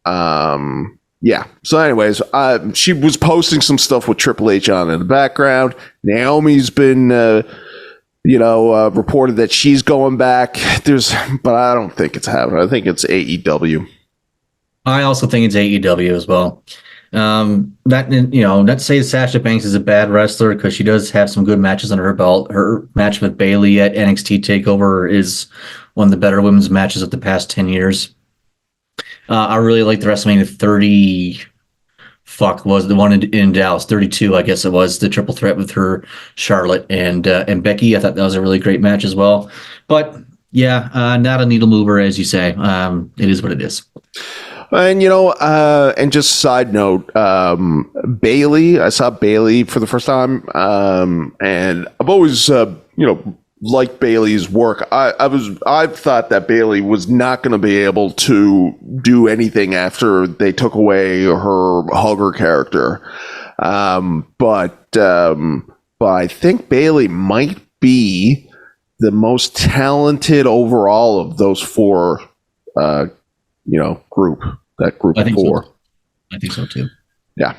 yeah. So anyways, she was posting some stuff with Triple H on in the background. Naomi's been reported that she's going back. But I don't think it's happening. I think it's AEW. I also think it's AEW as well. Not to say Sasha Banks is a bad wrestler because she does have some good matches under her belt. Her match with Bayley at NXT TakeOver is one of the better women's matches of the past 10 years. I really like the WrestleMania 30. Was the one in Dallas, 32, I guess it was, the triple threat with her, Charlotte, and Becky. I thought that was a really great match as well. But yeah, not a needle mover, as you say. It is what it is. And and just side note, Bayley. I saw Bayley for the first time, and I've always liked Bayley's work. I thought that Bayley was not going to be able to do anything after they took away her hugger character. But I think Bayley might be the most talented overall of those four, group of four. I think so too. Yeah.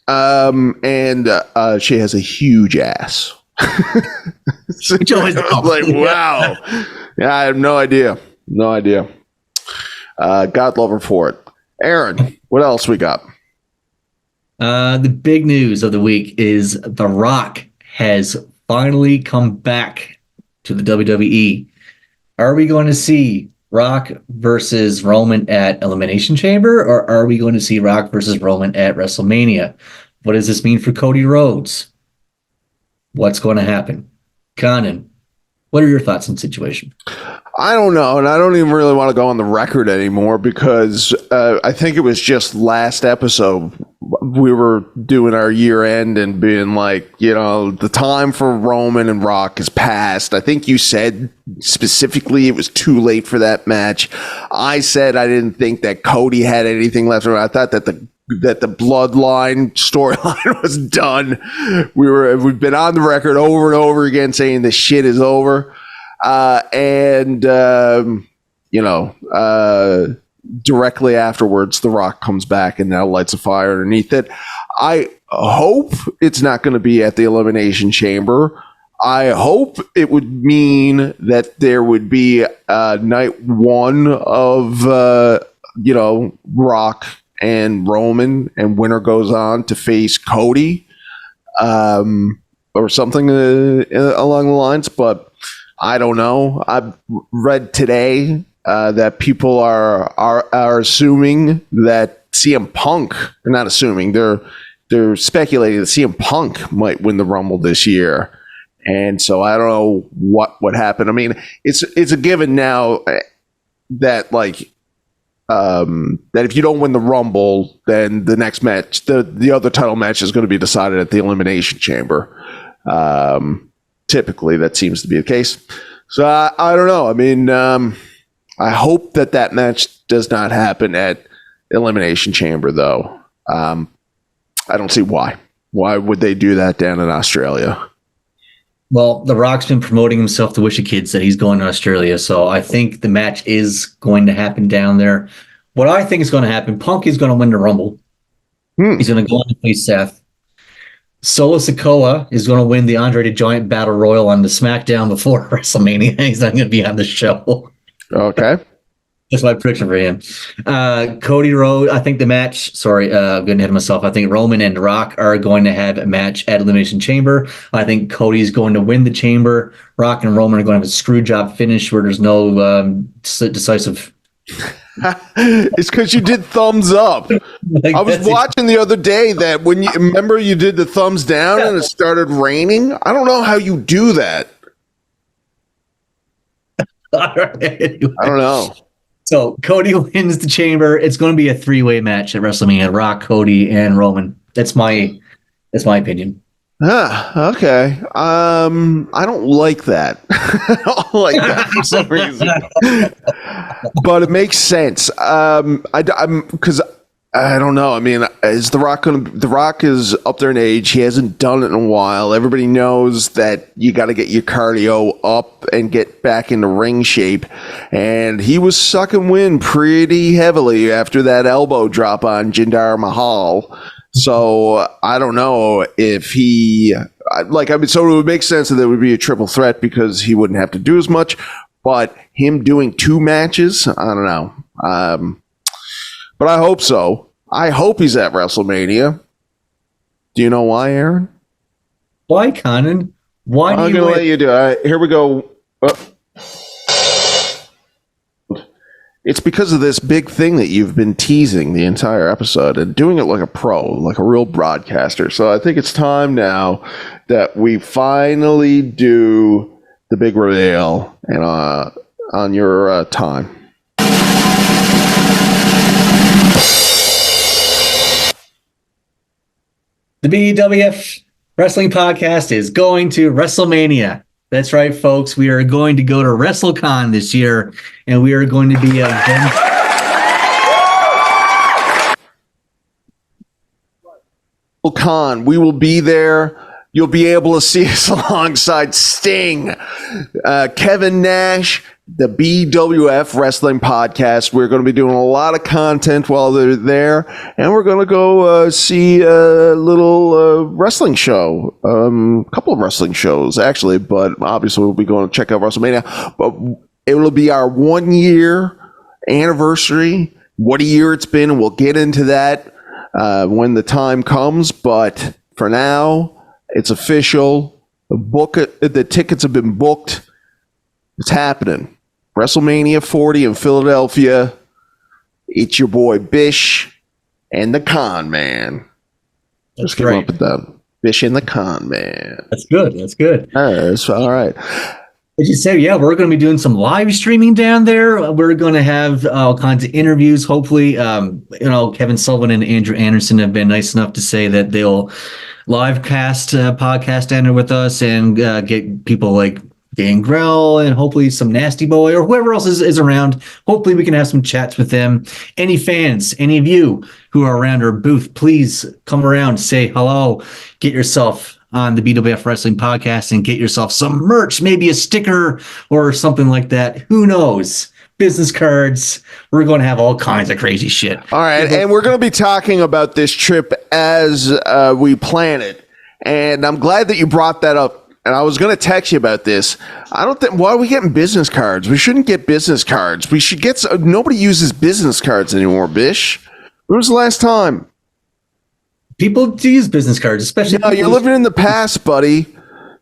And she has a huge ass. Which always like, wow. Yeah, I have no idea. No idea. God love her for it. Aaron, what else we got? The big news of the week is The Rock has finally come back to the WWE. Are we going to see Rock versus Roman at Elimination Chamber, or are we going to see Rock versus Roman at WrestleMania? What does this mean for Cody Rhodes? What's going to happen? Conan, what are your thoughts on the situation? I don't know, and I don't even really want to go on the record anymore because I think it was just last episode we were doing our year end and being like, the time for Roman and Rock is past. I think you said specifically it was too late for that match. I said I didn't think that Cody had anything left. I thought that the bloodline storyline was done. We've been on the record over and over again saying the shit is over. Directly afterwards, The Rock comes back and now lights a fire underneath it. I hope it's not going to be at the Elimination Chamber. I hope it would mean that there would be night one of, Rock and Roman, and winner goes on to face Cody, or something along the lines, but I don't know. I've read today that people are assuming that CM Punk, or not assuming, they're speculating that CM Punk might win the Rumble this year, and so I don't know what happened. I mean, it's a given now that that if you don't win the Rumble, then the next match, the other title match, is going to be decided at the Elimination Chamber. Typically, that seems to be the case. So I don't know. I mean, I hope that match does not happen at Elimination Chamber, though. I don't see why. Why would they do that down in Australia? Well, The Rock's been promoting himself to Wishy Kids that he's going to Australia, so I think the match is going to happen down there. What I think is going to happen, Punk is going to win the Rumble. He's going to go on to face Seth. Solo Sikoa is going to win the Andre the Giant Battle Royal on the SmackDown before WrestleMania. He's not going to be on the show. Okay. That's my prediction for him. Cody Rhodes, I think the match, I'm getting ahead of myself. I think Roman and Rock are going to have a match at Elimination Chamber. I think Cody's going to win the Chamber. Rock and Roman are going to have a screw job finish where there's no decisive. It's because you did thumbs up. I was watching the other day that when you did the thumbs down and it started raining. I don't know how you do that. All right, anyway. I don't know. So Cody wins the Chamber. It's going to be a 3-way match at WrestleMania. Rock, Cody, and Roman. That's my opinion. Okay. I don't like that. I don't like that for some reason. But it makes sense. I'm because I don't know. I mean, is The Rock The Rock is up there in age. He hasn't done it in a while. Everybody knows that you got to get your cardio up and get back into ring shape. And he was sucking wind pretty heavily after that elbow drop on Jinder Mahal. So I don't know if so it would make sense that there would be a triple threat because he wouldn't have to do as much. But him doing 2 matches, I don't know. But I hope so. I hope he's at WrestleMania. Do you know why, Aaron? Why, Conan? Why do I'm going to let you do it. Here we go. It's because of this big thing that you've been teasing the entire episode and doing it like a pro, like a real broadcaster. So I think it's time now that we finally do the big reveal and on your time. The BWF Wrestling Podcast is going to WrestleMania. That's right, folks. We are going to go to WrestleCon this year, and we are going to be WrestleCon. We will be there. you'll be able to see us alongside Sting, Kevin Nash, the BWF Wrestling Podcast. We're going to be doing a lot of content while they're there, and we're going to go see a little wrestling show, a couple of wrestling shows, actually, but obviously we'll be going to check out WrestleMania. But it will be our 1 year anniversary. What a year it's been, and we'll get into that when the time comes. But for now, it's official. The tickets have been booked. It's happening. WrestleMania 40 in Philadelphia. It's your boy Bish and the Con Man. Just came up with that. Bish and the Con Man. That's good. That's good. All right. As you said, yeah, we're going to be doing some live streaming down there. We're going to have all kinds of interviews. Hopefully, Kevin Sullivan and Andrew Anderson have been nice enough to say that they'll live cast podcast down there with us and get people like Gangrel and hopefully some Nasty Boy or whoever else is around. Hopefully we can have some chats with them. Any fans, any of you who are around our booth, please come around, say hello, get yourself on the BWF Wrestling Podcast and get yourself some merch, maybe a sticker or something like that. Who knows? Business cards. We're going to have all kinds of crazy shit. All right, and we're going to be talking about this trip as we plan it. And I'm glad that you brought that up. And I was going to text you about this. I don't think. Why are we getting business cards? We shouldn't get business cards. We should get. Nobody uses business cards anymore, Bish. When was the last time? People do use business cards, especially. No, you're living in the past, buddy.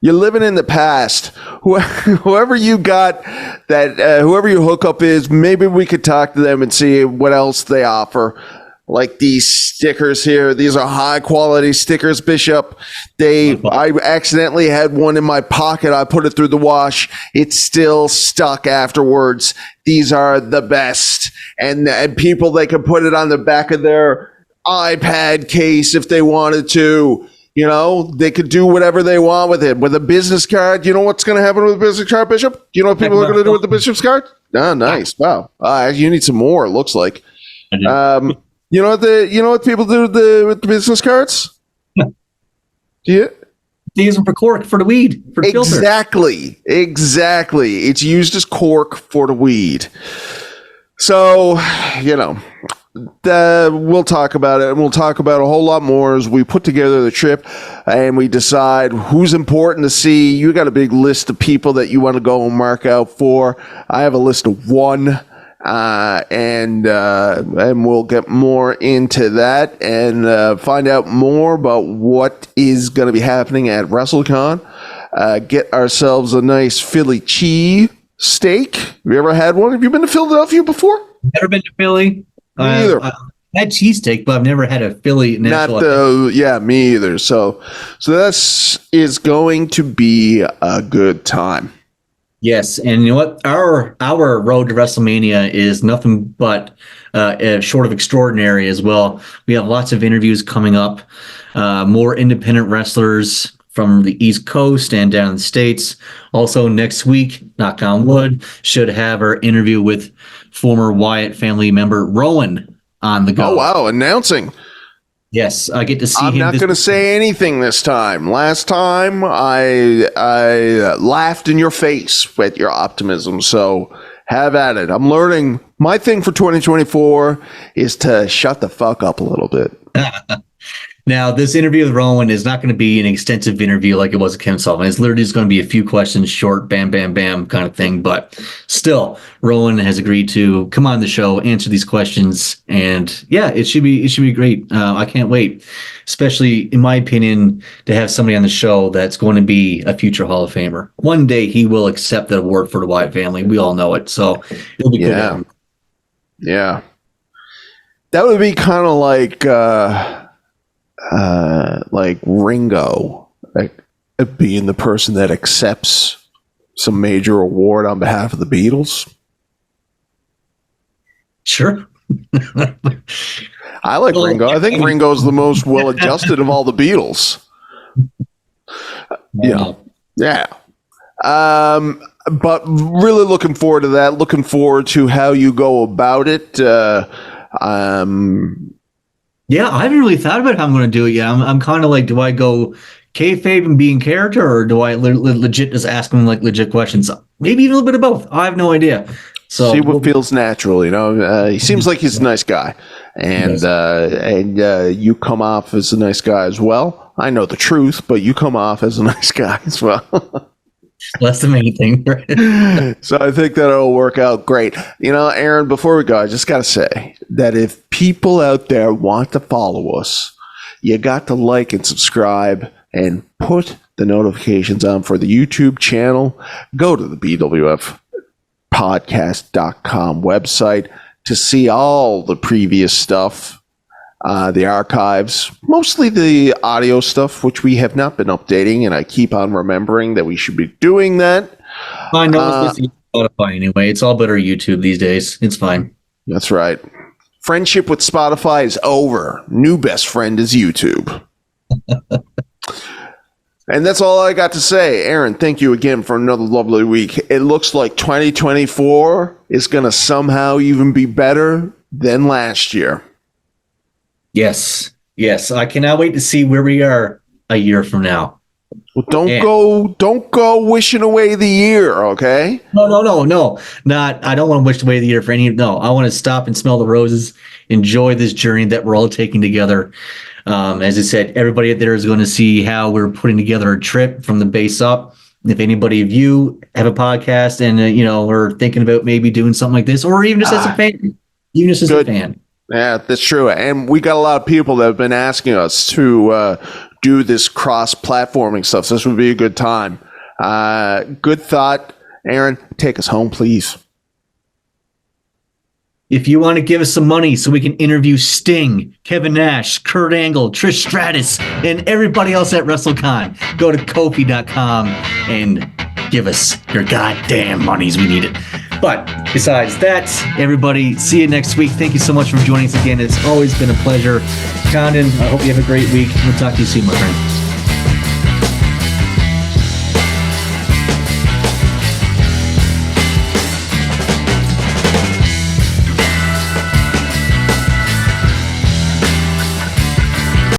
You're living in the past. Whoever you got, whoever your hookup is, maybe we could talk to them and see what else they offer. Like these stickers here. These are high quality stickers, Bishop. I accidentally had one in my pocket. I put it through the wash. It's still stuck afterwards. These are the best. And people, they can put it on the back of their iPad case if they wanted to. You know, they could do whatever they want with it. With a business card, you know what's going to happen with a business card, Bishop? You know what people are going to do with the business card? Oh, nice. Wow. You need some more, it looks like. You know what people do with the business cards? Yeah. They use them for cork for the weed. For the Exactly. It's used as cork for the weed. So, we'll talk about it, and we'll talk about a whole lot more as we put together the trip and we decide who's important to see. You got a big list of people that you want to go and mark out for. I have a list of one. And we'll get more into that and find out more about what is going to be happening at WrestleCon. Get ourselves a nice Philly cheese steak. Have you ever had one? Have you been to Philadelphia before? Never been to Philly. Me either. I had cheesesteak, but I've never had a Philly. Me either. So this is going to be a good time. Yes, and you know what? Our road to WrestleMania is nothing but short of extraordinary as well. We have lots of interviews coming up, more independent wrestlers from the East Coast and down in the States. Also next week, knock on wood, should have our interview with former Wyatt family member Rowan on the go. Oh, wow, announcing. Yes, I get to see him. I'm not going to say anything this time. Last time, I laughed in your face with your optimism, so have at it. I'm learning. My thing for 2024 is to shut the fuck up a little bit. Now, this interview with Rowan is not going to be an extensive interview like it was with Kevin Sullivan. It's literally just going to be a few questions, short, bam, bam, bam kind of thing. But still, Rowan has agreed to come on the show, answer these questions, and yeah, it should be great. I can't wait, especially in my opinion, to have somebody on the show that's going to be a future Hall of Famer. One day he will accept that award for the Wyatt family. We all know it, so it'll be cool. Yeah, that would be kind of like Ringo, being the person that accepts some major award on behalf of the Beatles. Sure. I like Ringo. I think Ringo's the most well-adjusted of all the Beatles. Yeah. But really looking forward to that. Looking forward to how you go about it. Yeah, I haven't really thought about how I'm going to do it yet. I'm kind of like, do I go kayfabe and being character, or do I legit just ask him like legit questions? Maybe even a little bit of both. I have no idea. So see what feels natural. He seems like he's a nice guy, and you come off as a nice guy as well. I know the truth, but you come off as a nice guy as well. That's the main thing. Right? So I think that'll work out great. Aaron, before we go, I just got to say that if people out there want to follow us, you got to like and subscribe and put the notifications on for the YouTube channel. Go to the BWFpodcast.com website to see all the previous stuff, the archives, mostly the audio stuff, which we have not been updating, and I keep on remembering that we should be doing that. I know it's Spotify anyway. It's all better YouTube these days. It's fine. That's right. Friendship with Spotify is over. New best friend is YouTube. And that's all I got to say. Aaron, thank you again for another lovely week. It looks like 2024 is going to somehow even be better than last year. Yes. I cannot wait to see where we are a year from now. Well, don't go wishing away the year, okay? No. Not. I don't want to wish away the year for any. No, I want to stop and smell the roses, enjoy this journey that we're all taking together. As I said, everybody out there is going to see how we're putting together a trip from the base up. If anybody of you have a podcast and are thinking about maybe doing something like this, or even just as a fan, a fan. Yeah, that's true. And we got a lot of people that have been asking us to do this cross-platforming stuff. So this would be a good time. Good thought. Aaron, take us home, please. If you want to give us some money so we can interview Sting, Kevin Nash, Kurt Angle, Trish Stratus, and everybody else at WrestleCon, go to Ko-fi.com and give us your goddamn monies. We need it. But besides that, everybody, see you next week. Thank you so much for joining us again. It's always been a pleasure. Condon, I hope you have a great week. We'll talk to you soon, my friend.